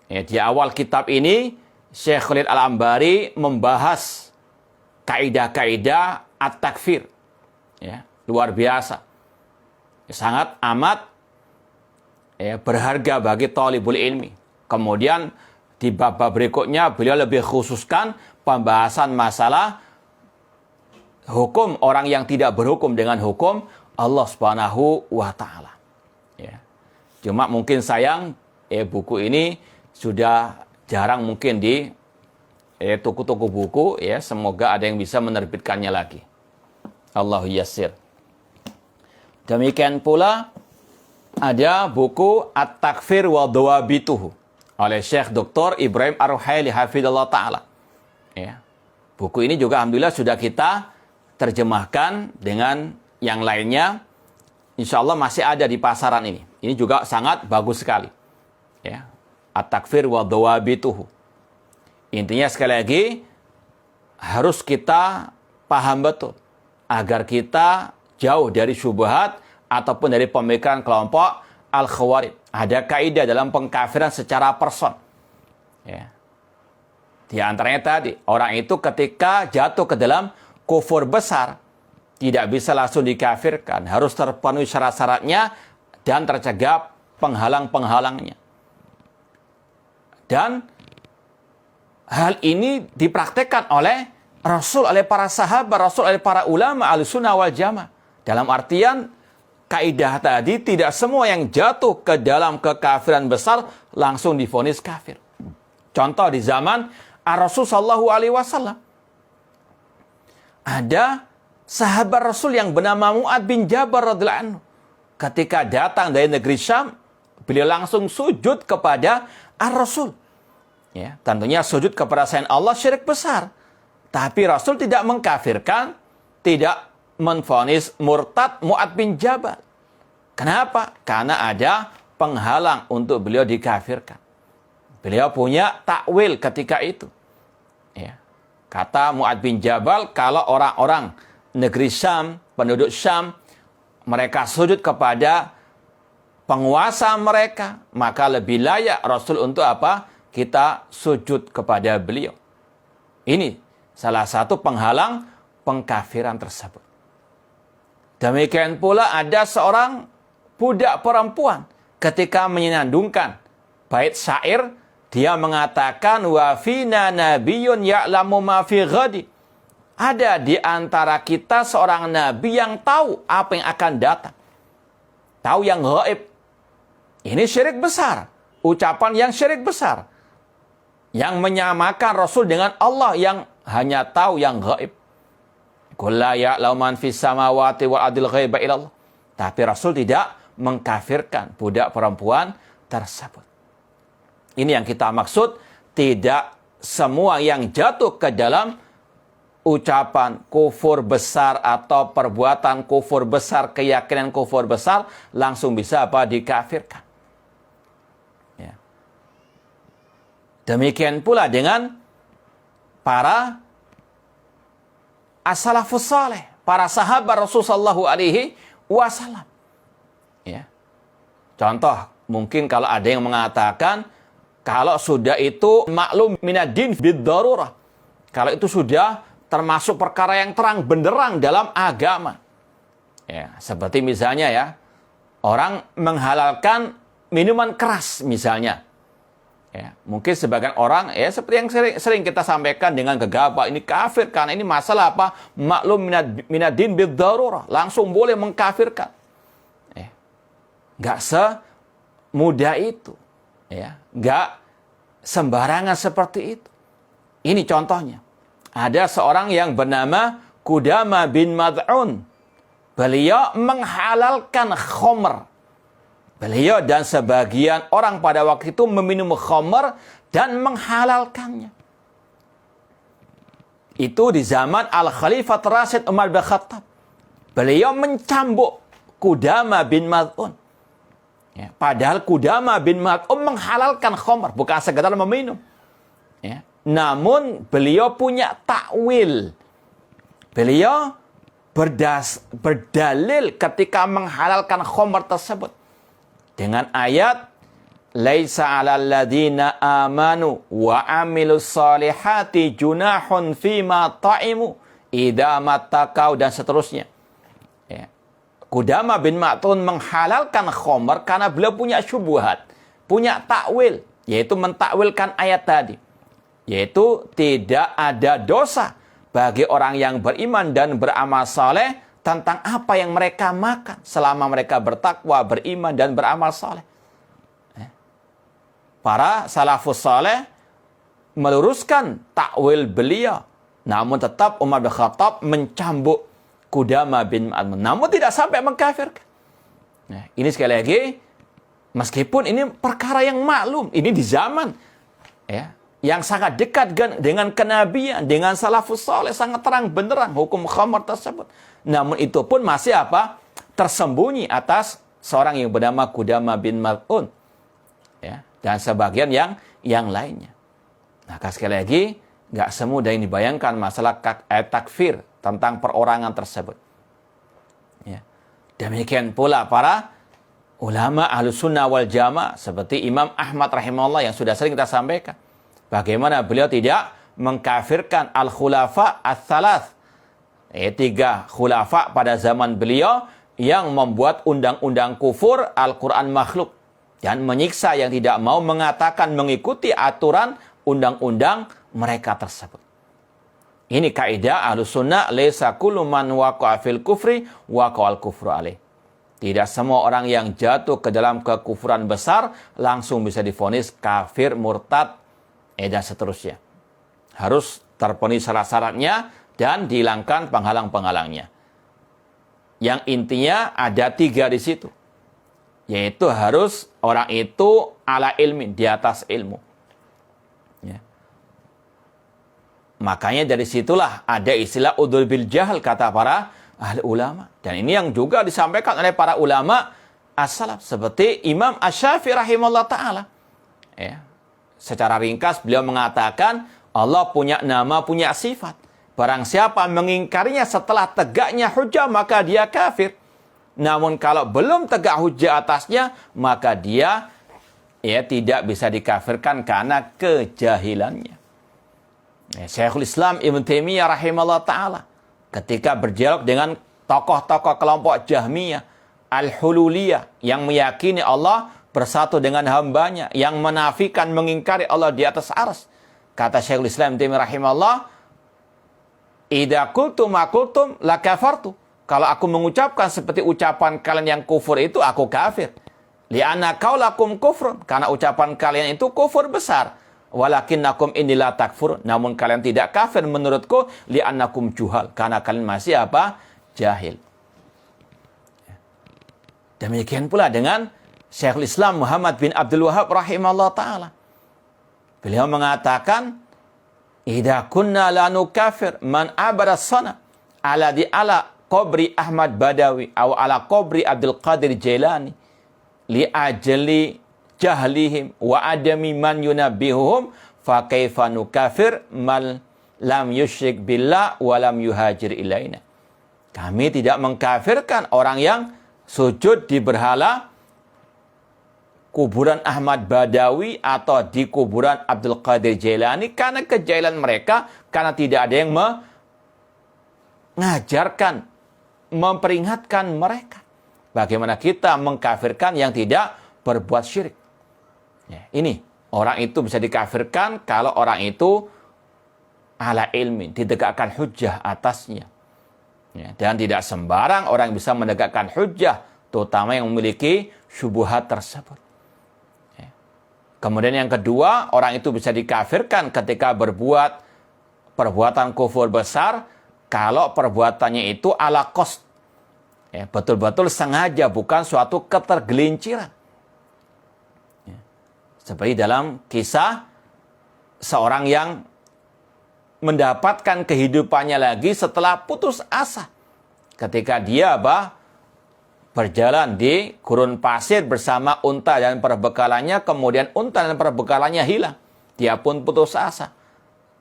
Ya, di awal kitab ini Syekh Khalid Al-Ambari membahas kaidah-kaidah at-takfir. Ya, luar biasa. Ya, sangat amat ya, berharga bagi talibul ilmi. Kemudian di bab berikutnya beliau lebih khususkan pembahasan masalah hukum orang yang tidak berhukum dengan hukum Allah Subhanahu wa taala. Ya. Cuma mungkin sayang buku ini sudah jarang mungkin di toko-toko buku ya, semoga ada yang bisa menerbitkannya lagi. Allahu yassir. Demikian pula ada buku At-Takfir wa Dawabituhu oleh Syekh Dr. Ibrahim Ar-Ruhaili hafidhallah ta'ala. Ya. Buku ini juga alhamdulillah sudah kita terjemahkan dengan yang lainnya. Insya Allah masih ada di pasaran ini. Ini juga sangat bagus sekali. Ya. At-Takfir wa Dawabituhu. Intinya sekali lagi harus kita paham betul agar kita jauh dari syubhat ataupun dari pemikiran kelompok Al-Khawarij. Ada kaidah dalam pengkafiran secara person. Ya. Di antaranya tadi, orang itu ketika jatuh ke dalam kufur besar, tidak bisa langsung dikafirkan. Harus terpenuhi syarat-syaratnya dan tercegah penghalang-penghalangnya. Dan hal ini dipraktekkan oleh Rasul, oleh para sahabat, Rasul, oleh para ulama Ahlussunnah wal Jamaah. Dalam artian, kaidah tadi tidak semua yang jatuh ke dalam kekafiran besar langsung divonis kafir. Contoh di zaman Rasul sallallahu alaihi wasallam. Ada sahabat Rasul yang bernama Mu'ad bin Jabal radhiyallahu anhu. Ketika datang dari negeri Syam, beliau langsung sujud kepada Ar-Rasul. Ya, tentunya sujud kepada selain Allah syirik besar. Tapi Rasul tidak mengkafirkan, tidak menvonis murtad Mu'ad bin Jabal. Kenapa? Karena ada penghalang untuk beliau dikafirkan. Beliau punya takwil ketika itu. Ya. Kata Mu'ad bin Jabal, kalau orang-orang negeri Syam, penduduk Syam, mereka sujud kepada penguasa mereka, maka lebih layak Rasul untuk apa? Kita sujud kepada beliau. Ini salah satu penghalang pengkafiran tersebut. Demikian pula ada seorang budak perempuan ketika menyenandungkan bait syair, dia mengatakan wa fina nabiyyun ya'lamu ma fi ghadi. Ada di antara kita seorang nabi yang tahu apa yang akan datang. Tahu yang gaib. Ini syirik besar. Ucapan yang syirik besar. Yang menyamakan Rasul dengan Allah yang hanya tahu yang gaib. Qul la ya'lamu man fis samawati wal ardil ghaiba illallah. Tapi Rasul tidak mengkafirkan budak perempuan tersebut. Ini yang kita maksud, tidak semua yang jatuh ke dalam ucapan kufur besar atau perbuatan kufur besar, keyakinan kufur besar, langsung bisa apa? Dikafirkan. Ya. Demikian pula dengan para as-salafus saleh, para sahabat Rasulullah SAW. Ya. Contoh, mungkin kalau ada yang mengatakan, kalau sudah itu maklum minad-din bid-darurah. Kalau itu sudah termasuk perkara yang terang benderang dalam agama. Ya, seperti misalnya ya, orang menghalalkan minuman keras misalnya. Ya, mungkin sebagian orang ya seperti yang sering kita sampaikan dengan gegabah, ini kafir karena ini masalah apa? Maklum minad-din bid-darurah, langsung boleh mengkafirkan. Ya. Nggak semudah itu. Ya, nggak sembarangan seperti itu. Ini contohnya. Ada seorang yang bernama Qudamah bin Mad'un. Beliau menghalalkan khamr. Beliau dan sebagian orang pada waktu itu meminum khamr dan menghalalkannya. Itu di zaman Al-Khalifah Rasyid Umar bin Khattab. Beliau mencambuk Qudamah bin Mad'un. Ya, padahal Qudamah bin Mad'un menghalalkan khamr, bukan sekedar meminum. Ya, namun beliau punya takwil. Beliau berdalil ketika menghalalkan khamr tersebut dengan ayat laisa 'alal ladzina amanu wa 'amilus solihati junahun fima ta'imu idza mattaqau dan seterusnya. Ya. Qudamah bin Mad'un menghalalkan khamr karena beliau punya syubhat, punya takwil, yaitu mentakwilkan ayat tadi. Yaitu tidak ada dosa bagi orang yang beriman dan beramal saleh tentang apa yang mereka makan selama mereka bertakwa, beriman dan beramal saleh. Para salafus saleh meluruskan takwil beliau, namun tetap Umar bin Khattab mencambuk Qudamah bin Mad'un, namun tidak sampai mengkafirkan. Nah, ini sekali lagi, meskipun ini perkara yang maklum, ini di zaman ya yang sangat dekat dengan kenabian, dengan salafus saleh, sangat terang benderang hukum khamr tersebut. Namun itu pun masih apa? Tersembunyi atas seorang yang bernama Qudamah bin Mad'un. Ya, dan sebagian yang lainnya. Nah, sekali lagi, nggak semudah ini dibayangkan masalah takfir tentang perorangan tersebut. Ya. Demikian pula para ulama Ahlus Sunnah wal Jamaah seperti Imam Ahmad rahimahullah yang sudah sering kita sampaikan. Bagaimana beliau tidak mengkafirkan al-khulafa ats-tsalath. 3 khulafa pada zaman beliau yang membuat undang-undang kufur, Al-Quran makhluk. Dan menyiksa yang tidak mau mengatakan mengikuti aturan undang-undang mereka tersebut. Ini kaidah Ahlus Sunnah, laisa kullu man waqa'a fil kufri waqa'al kufru alaih. Tidak semua orang yang jatuh ke dalam kekufuran besar langsung bisa divonis kafir, murtad, dan seterusnya. Harus terpenuhi syarat-syaratnya dan dihilangkan penghalang-penghalangnya. Yang intinya ada 3 di situ. Yaitu harus orang itu ala ilmin, di atas ilmu. Ya. Makanya dari situlah ada istilah udhul bil jahal kata para ahli ulama. Dan ini yang juga disampaikan oleh para ulama as-salaf. Seperti Imam Asy-Syafi'i rahimahullah ta'ala. Ya. Secara ringkas beliau mengatakan Allah punya nama, punya sifat. Barang siapa mengingkarinya setelah tegaknya hujjah maka dia kafir. Namun kalau belum tegak hujjah atasnya maka dia tidak bisa dikafirkan karena kejahilannya. Syekhul Islam Ibnu Taimiyah rahimahullah ta'ala ketika berdialog dengan tokoh-tokoh kelompok Jahmiyah, Al-Hululiyah yang meyakini Allah bersatu dengan hambanya, yang menafikan, mengingkari Allah di atas arsy. Kata Syekhul Islam Taimiyah rahimahullah, idza qultum ma qultum la kafartu. Kalau aku mengucapkan seperti ucapan kalian yang kufur itu, aku kafir. Li'anna qaulakum kufrun. Karena ucapan kalian itu kufur besar. Walakinnakum inni la takfur. Namun kalian tidak kafir menurutku. Li'annakum juhal. Karena kalian masih apa? Jahil. Demikian pula dengan Syekhul Islam Muhammad bin Abdul Wahhab rahimahullah ta'ala. Beliau mengatakan, idza kunna la nukafir man abada sana ala qabri Ahmad Badawi atau ala qabri Abdul Qadir Jailani li ajli jahlihim wa adami man yunabbihuhum fa kaifa nukafir man lam yusyrik billah wa lam yuhajir ilaina. Kami tidak mengkafirkan orang yang sujud di berhala kuburan Ahmad Badawi atau di kuburan Abdul Qadir Jailani karena kejahilan mereka, karena tidak ada yang mengajarkan, memperingatkan mereka. Bagaimana kita mengkafirkan yang tidak berbuat syirik? Ya, ini orang itu bisa dikafirkan kalau orang itu ala ilmin, ditegakkan hujjah atasnya. Ya, dan tidak sembarang orang bisa menegakkan hujjah terutama yang memiliki syubhat tersebut. Kemudian yang kedua, orang itu bisa dikafirkan ketika berbuat perbuatan kufur besar kalau perbuatannya itu ala qasd. Betul-betul sengaja, bukan suatu ketergelinciran. Seperti dalam kisah seorang yang mendapatkan kehidupannya lagi setelah putus asa. Ketika dia berjalan di gurun pasir bersama unta dan perbekalannya, kemudian unta dan perbekalannya hilang. Dia pun putus asa.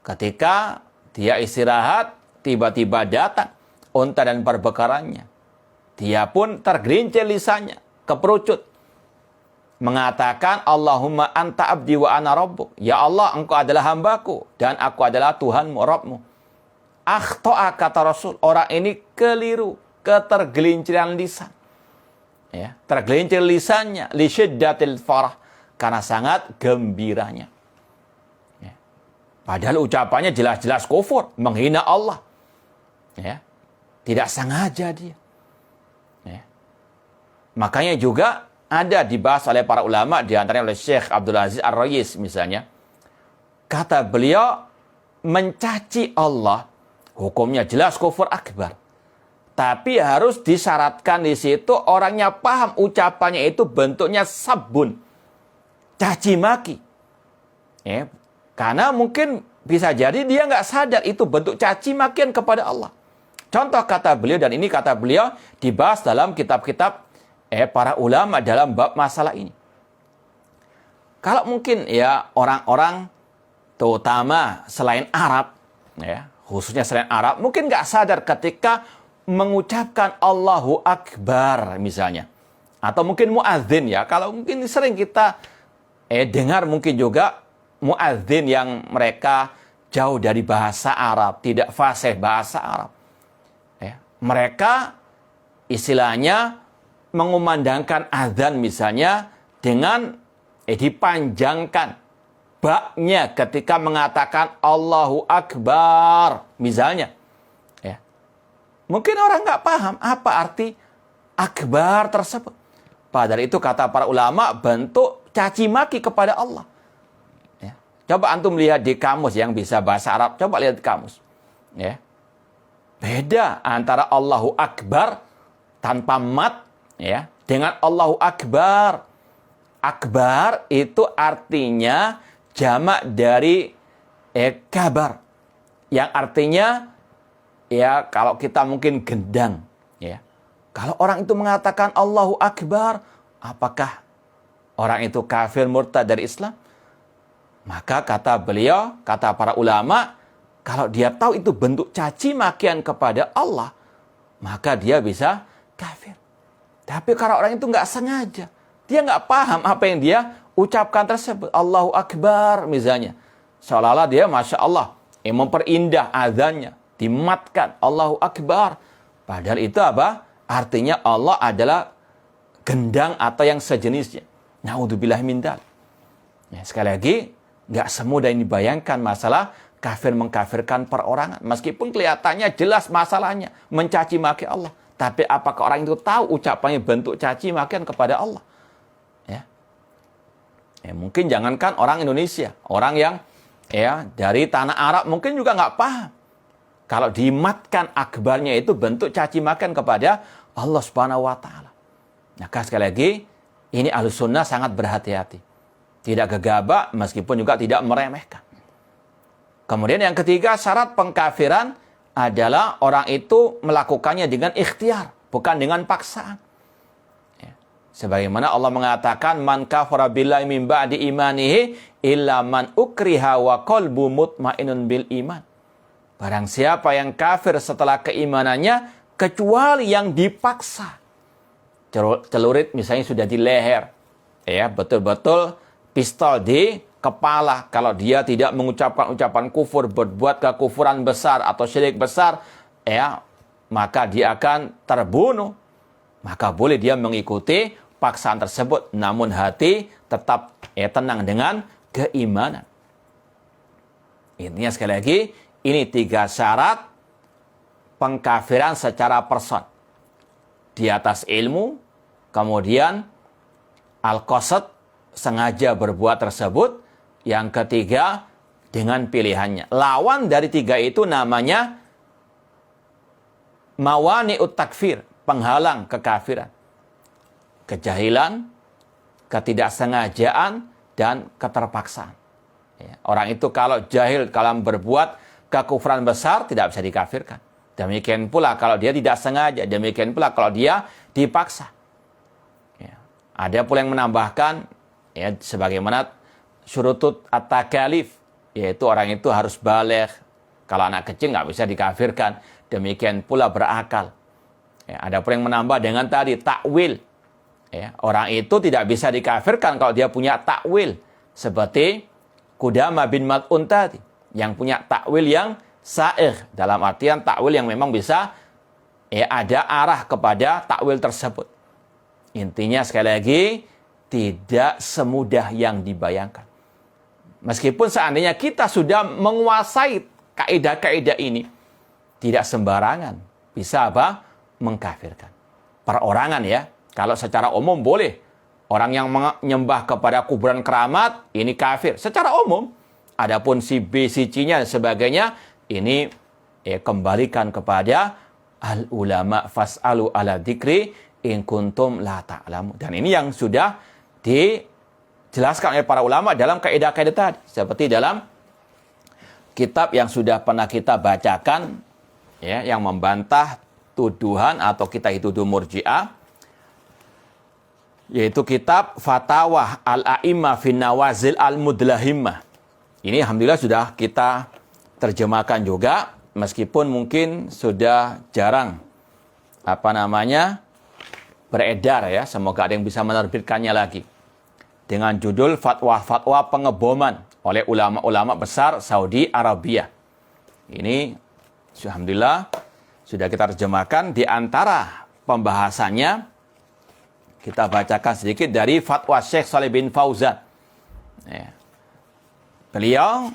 Ketika dia istirahat, tiba-tiba datang unta dan perbekalannya. Dia pun tergelincir lisannya, keperucut. Mengatakan, Allahumma anta abdi wa ana rabbuk. Ya Allah, engkau adalah hambaku dan aku adalah Tuhanmu, Rabbmu. Akhto'a, kata Rasul. Orang ini keliru, ketergelinciran lisan. Tergelincir lisannya li syiddatil farah, karena sangat gembiranya. Padahal ucapannya jelas-jelas kufur, menghina Allah. Tidak sengaja dia. Makanya juga ada dibahas oleh para ulama, di antaranya oleh Syekh Abdul Aziz Ar-Rayis misalnya. Kata beliau, mencaci Allah hukumnya jelas kufur akbar. Tapi harus disyaratkan di situ orangnya paham ucapannya itu bentuknya sabun, caci maki. Karena mungkin bisa jadi dia nggak sadar itu bentuk caci makian kepada Allah. Contoh kata beliau, dan ini kata beliau dibahas dalam kitab-kitab para ulama dalam bab masalah ini. Kalau mungkin orang-orang terutama selain Arab, khususnya selain Arab, mungkin nggak sadar ketika mengucapkan Allahu Akbar misalnya. Atau mungkin muadzin kalau mungkin sering kita dengar mungkin juga muadzin yang mereka jauh dari bahasa Arab, tidak fasih bahasa Arab. Mereka istilahnya mengumandangkan azan misalnya dengan dipanjangkan baknya ketika mengatakan Allahu Akbar misalnya. Mungkin orang nggak paham apa arti akbar tersebut. Padahal itu kata para ulama bentuk caci maki kepada Allah. Coba antum lihat di kamus yang bisa bahasa Arab. Coba lihat di kamus. Beda antara Allahu Akbar tanpa mat dengan Allahu Akbar. Akbar itu artinya jamak dari kabar. Yang artinya kalau kita mungkin gendang. Kalau orang itu mengatakan Allahu Akbar, apakah orang itu kafir murtad dari Islam? Maka kata beliau, kata para ulama, kalau dia tahu itu bentuk caci makian kepada Allah, maka dia bisa kafir. Tapi kalau orang itu nggak sengaja, dia nggak paham apa yang dia ucapkan tersebut, Allahu Akbar misalnya, seolah-olah dia Masya Allah, memperindah azannya, dimatkan Allahu Akbar. Padahal itu artinya Allah adalah gendang atau yang sejenisnya. Naudzubillah min dzalik. Sekali lagi, nggak semudah ini dibayangkan masalah kafir mengkafirkan perorangan. Meskipun kelihatannya jelas masalahnya, mencaci maki Allah. Tapi apakah orang itu tahu ucapannya bentuk caci makian kepada Allah? Mungkin jangankan orang Indonesia, orang yang dari tanah Arab mungkin juga nggak paham. Kalau dimatkan akbarnya itu bentuk caci makian kepada Allah Subhanahu wa Ta'ala. Maka sekali lagi, ini Ahlus Sunnah sangat berhati-hati. Tidak gegabah, meskipun juga tidak meremehkan. Kemudian yang ketiga, syarat pengkafiran adalah orang itu melakukannya dengan ikhtiar, bukan dengan paksaan. Sebagaimana Allah mengatakan, man kafara billahi min ba'di imanihi illa man ukriha wa qalbu mutmainnun bil iman. Barang siapa yang kafir setelah keimanannya, kecuali yang dipaksa. Celurit misalnya sudah di leher. Betul-betul pistol di kepala. Kalau dia tidak mengucapkan ucapan kufur, berbuat kekufuran besar atau syirik besar, maka dia akan terbunuh. Maka boleh dia mengikuti paksaan tersebut, namun hati tetap tenang dengan keimanan. Intinya sekali lagi, ini 3 syarat pengkafiran secara person. Di atas ilmu, Kemudian al-qasad, sengaja berbuat tersebut. Yang ketiga, dengan pilihannya. Lawan dari tiga itu namanya mawani'ut takfir, penghalang kekafiran. Kejahilan, ketidaksengajaan, dan keterpaksaan. Ya, orang itu kalau jahil, kalau berbuat kekufuran besar, tidak bisa dikafirkan. Demikian pula kalau dia tidak sengaja, demikian pula kalau dia dipaksa. Ya. Ada pula yang menambahkan, ya, sebagaimana syurutut at-takalif, yaitu orang itu harus baligh. Kalau anak kecil nggak bisa dikafirkan. Demikian pula berakal. Ya, ada pula yang menambah dengan tadi takwil. Ya, orang itu tidak bisa dikafirkan kalau dia punya takwil. Seperti Qudamah bin Mad'un tadi, yang punya takwil yang sa'ir. Dalam artian takwil yang memang bisa, ya, ada arah kepada takwil tersebut. Intinya sekali lagi, tidak semudah yang dibayangkan. Meskipun seandainya kita sudah menguasai kaidah-kaidah ini, tidak sembarangan bisa apa? Mengkafirkan. Perorangan ya. Kalau secara umum boleh. Orang yang menyembah kepada kuburan keramat, ini kafir. Secara umum. Adapun si B, si C-nya dan sebagainya, ini kembalikan kepada al-ulama fas'alu ala dzikri in kuntum la ta'lamu. Dan ini yang sudah dijelaskan oleh para ulama dalam kaidah-kaidah tadi. Seperti dalam kitab yang sudah pernah kita bacakan, ya, yang membantah tuduhan atau kita tuduh Murji'ah, yaitu kitab Fatawah Al-A'immah fin Nawazil Al-Mudlahimmah. Ini alhamdulillah sudah kita terjemahkan juga, meskipun mungkin sudah jarang beredar ya. Semoga ada yang bisa menerbitkannya lagi. Dengan judul Fatwa-Fatwa Pengeboman oleh ulama-ulama besar Saudi Arabia. Ini alhamdulillah sudah kita terjemahkan. Di antara pembahasannya, kita bacakan sedikit dari fatwa Syekh Shalih bin Fauzan. Ya. Beliau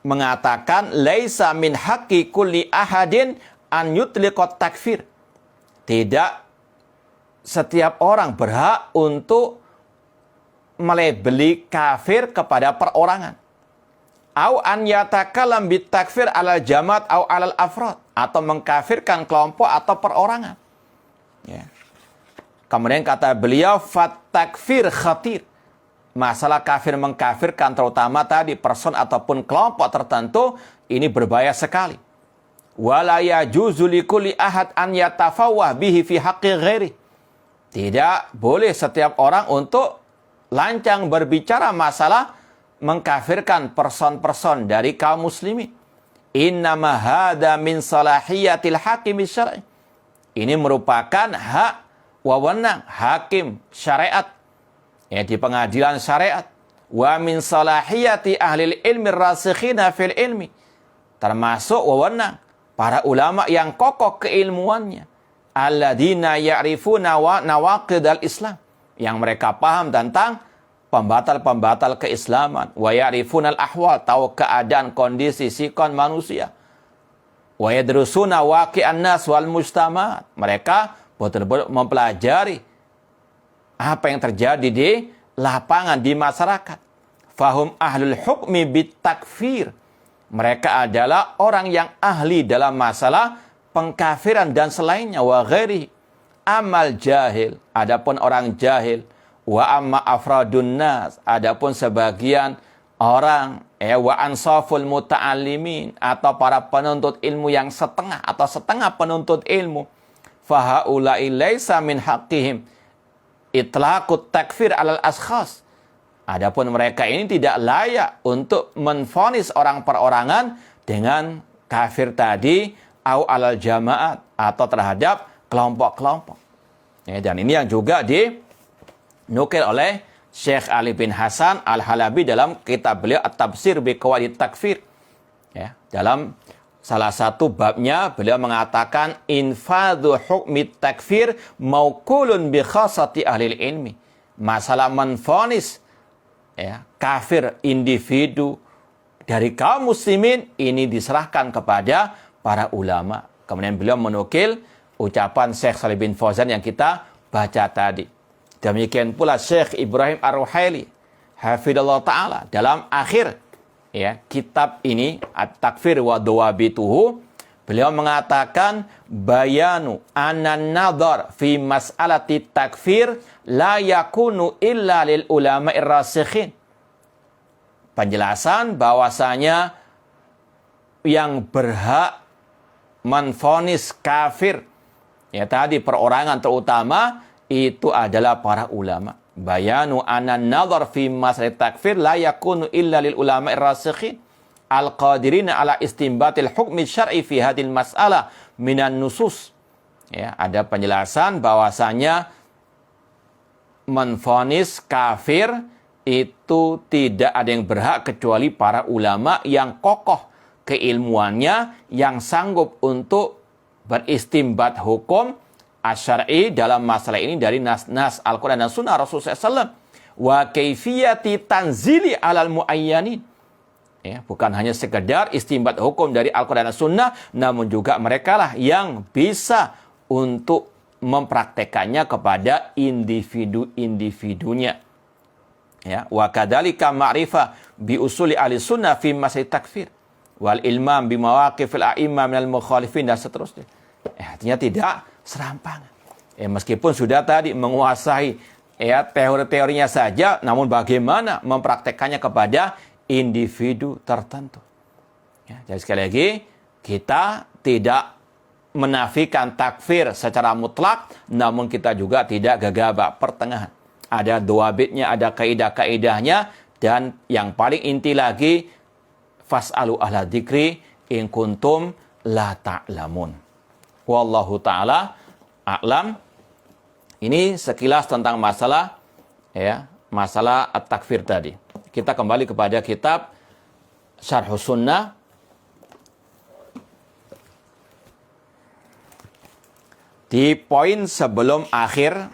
mengatakan, laisa min haqqi kulli ahadin an yutliqat takfir. Tidak setiap orang berhak untuk melabeli kafir kepada perorangan. Au an yatakalam bit takfir alal jamaat au alal afrad, atau mengkafirkan kelompok atau perorangan. Ya. Kemudian kata beliau, fat takfir khatir. Masalah kafir mengkafirkan terutama tadi person ataupun kelompok tertentu, ini berbahaya sekali. Wala yajuzu likulli ahad an yatafawwah bihi fi haqqi ghairi. Tidak boleh setiap orang untuk lancang berbicara masalah mengkafirkan person-person dari kaum muslimin. Innama hadza min salahiyatil hakim syar'i. Ini merupakan hak wewenang hakim syariat, ya, di pengadilan syariat. Wa min salahiyati ahli ilmi rasikhina fil ilmi, termasuk wewenang para ulama yang kokoh keilmuannya, alladzina ya'rifuna nawaqidal Islam, yang mereka paham tentang pembatal-pembatal keislaman. Wa ya'rifunal ahwal, tahu keadaan kondisi sikon manusia. Wa yadrusuna waqi'an nas wal mujtamaat, mereka betul-betul mempelajari apa yang terjadi di lapangan, di masyarakat. Fahum ahlul hukmi bit takfir, mereka adalah orang yang ahli dalam masalah pengkafiran dan selainnya. Wa ghairi amal jahil, adapun orang jahil. Wa amma afradun nas, adapun sebagian orang, wa ansaful muta'allimin, atau para penuntut ilmu yang setengah atau setengah penuntut ilmu. Fahaulai laisa min haqqihim itlaqut takfir alal askhas. Adapun mereka ini tidak layak untuk menvonis orang perorangan dengan kafir tadi, au alal jamaat, atau terhadap kelompok-kelompok. Ya, dan ini yang juga dinukil oleh Syekh Ali bin Hasan Al-Halabi dalam kitab beliau At-Tafsir bi Qawaid Takfir. Ya, dalam salah satu babnya beliau mengatakan infadhu hukmi takfir maukulun bi khasati ahli ilmi. Masalah menvonis, ya, kafir individu dari kaum muslimin ini diserahkan kepada para ulama. Kemudian beliau menukil ucapan Syekh Shalih bin Fauzan yang kita baca tadi. Demikian pula Syekh Ibrahim Ar-Ruhaili hafidhallahu taala dalam akhir kitab ini At-Takfir wa Dawabituhu, beliau mengatakan bayanu anan nadhar fi mas'alati takfir la yakunu illa lil ulama'ir rasikhin. Penjelasan bahwasanya yang berhak menvonis kafir tadi perorangan terutama itu adalah para ulama. Bayanu anan nadhar fi mas'alati takfir la yakunu illa lil ulama'ir rasikhin al-qadirina ala istinbatil hukmi syar'i fi hadil mas'alah minan nusus. Ada penjelasan bahwasanya menvonis kafir itu tidak ada yang berhak kecuali para ulama yang kokoh keilmuannya, yang sanggup untuk beristimbat hukum asyari dalam masalah ini dari nas-nas Al-Quran dan Sunnah Rasulullah SAW. Wa kaifiyati tanzili alal muayyanin. Bukan hanya sekedar istimbat hukum dari Al-Quran dan Sunnah, namun juga mereka lah yang bisa untuk mempraktekannya kepada individu-individunya. Wa kadzalika ma'rifah bi usuli ahli sunnah fi masai takfir wal ilmam bi mawaqifil a'immah minal mukhalifin dan seterusnya. Artinya tidak serampangan. Meskipun sudah tadi menguasai teori-teorinya saja, namun bagaimana mempraktekannya kepada individu tertentu. Jadi sekali lagi, kita tidak menafikan takfir secara mutlak, namun kita juga tidak gegabah pertengahan. Ada dawabitnya, ada kaidah-kaidahnya, dan yang paling inti lagi, fas'alu ahla dzikri in kuntum la ta'lamun. Wallahu ta'ala a'lam. Ini sekilas tentang masalah masalah at-takfir tadi. Kita kembali kepada kitab Syarhus Sunnah. Di poin sebelum akhir,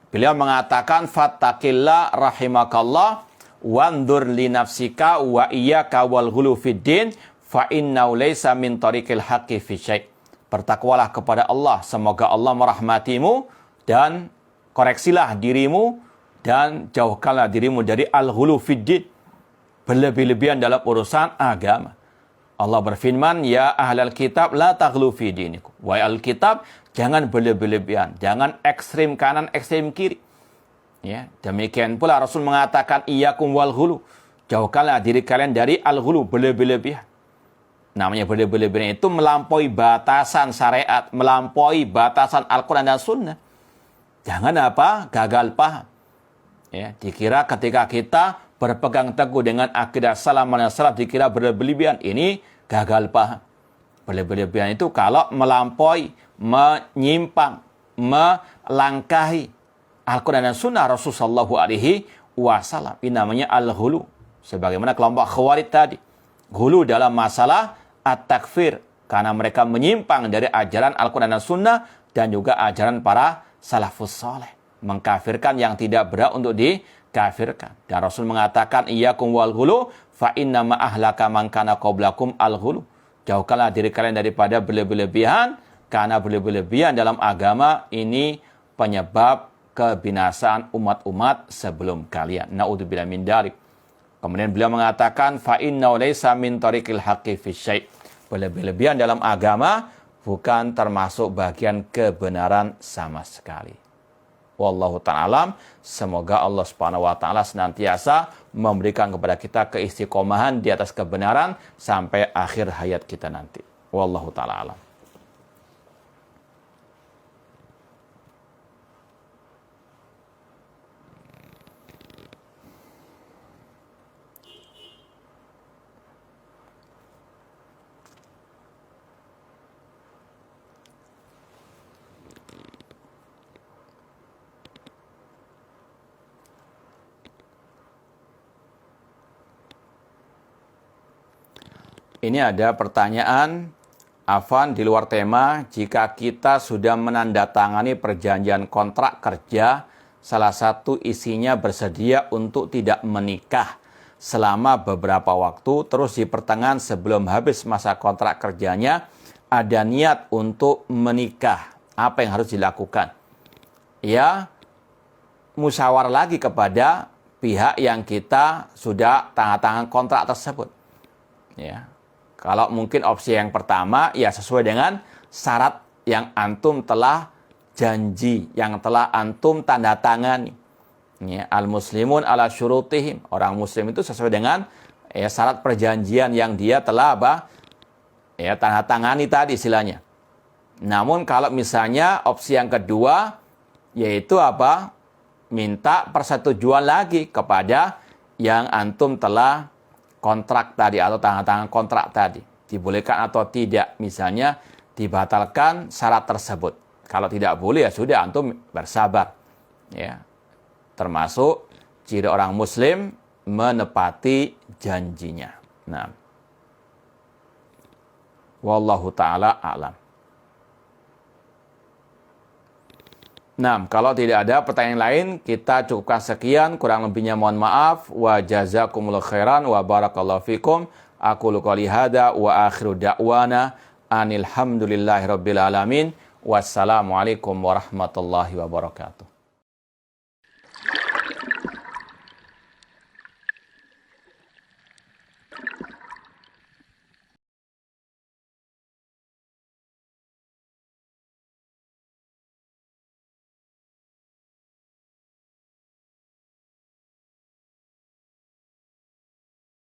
beliau mengatakan fattaqillah rahimakallah wandur li nafsika wa iyyaka wal ghulu fid din fa innahu laysa min tariqil haqqi fi syai'. Bertakwalah kepada Allah, semoga Allah merahmatimu, dan koreksilah dirimu dan jauhkanlah dirimu dari al-ghulu fid din, berlebih-lebihan dalam urusan agama. Allah berfirman, ya ahlal kitab la taghlu fi dinikum. Wahai al-kitab, jangan berlebih-lebihan, jangan ekstrim kanan, ekstrim kiri. Demikian pula Rasul mengatakan iyyakum wal ghulu, jauhkanlah diri kalian dari al-ghulu, berlebih-lebihan. Namanya berlebih-lebihan itu melampaui batasan syariat, melampaui batasan Al-Quran dan Sunnah. Jangan gagal paham. Dikira ketika kita berpegang teguh dengan akidah salaf dan salaf dikira berlebihan, ini gagal paham. Berlebihan itu kalau melampaui, menyimpang, melangkahi Al-Quran dan Sunnah Rasulullah SAW. Ini namanya al-ghulu. Sebagaimana kelompok Khawarij tadi. Ghulu dalam masalah at-takfir, karena mereka menyimpang dari ajaran Al-Quran dan Sunnah dan juga ajaran para salafus saleh, mengkafirkan yang tidak berhak untuk dikafirkan. Dan Rasul mengatakan iyyakum wal ghulu fa inna ma ahlaka man kana qablakum al ghulu. Jauhkanlah diri kalian daripada berlebih-lebihan, karena berlebih-lebihan dalam agama ini penyebab kebinasaan umat-umat sebelum kalian. Na'udzubillah min dzalik. Kemudian beliau mengatakan fa innahu laysa min tariqil haqqi fi syai'. Berlebih-lebihan dalam agama bukan termasuk bagian kebenaran sama sekali. Wallahu ta'ala alam. Semoga Allah Subhanahu wa taala senantiasa memberikan kepada kita keistiqomahan di atas kebenaran sampai akhir hayat kita nanti. Wallahu ta'ala alam. Ini ada pertanyaan, Afan, di luar tema, jika kita sudah menandatangani perjanjian kontrak kerja, salah satu isinya bersedia untuk tidak menikah selama beberapa waktu, terus di pertengahan sebelum habis masa kontrak kerjanya, ada niat untuk menikah. Apa yang harus dilakukan? ya musyawarah lagi kepada pihak yang kita sudah tanda tangan kontrak tersebut. Ya. Kalau mungkin opsi yang pertama, ya sesuai dengan syarat yang antum telah janji, yang telah antum tanda tangani. Ya, al-muslimun ala syurutihim. Orang muslim itu sesuai dengan ya, syarat perjanjian yang dia telah ya, tanda tangani tadi istilahnya. Namun kalau misalnya opsi yang kedua, yaitu minta persetujuan lagi kepada yang antum telah kontrak tadi atau tanda tangan kontrak tadi. Dibolehkan atau tidak, misalnya dibatalkan syarat tersebut. Kalau tidak boleh ya sudah antum bersabar. Ya. Termasuk ciri orang muslim menepati janjinya. Nah. Wallahu taala a'lam. Nah, kalau tidak ada pertanyaan lain, kita cukupkan sekian. Kurang lebihnya mohon maaf. Wa jazakumullahu khairan wa barakallahu fikum. Aqulu qouli hadza wa akhiru da'wana anil hamdulillahi rabbil alamin. Wassalamualaikum warahmatullahi wabarakatuh.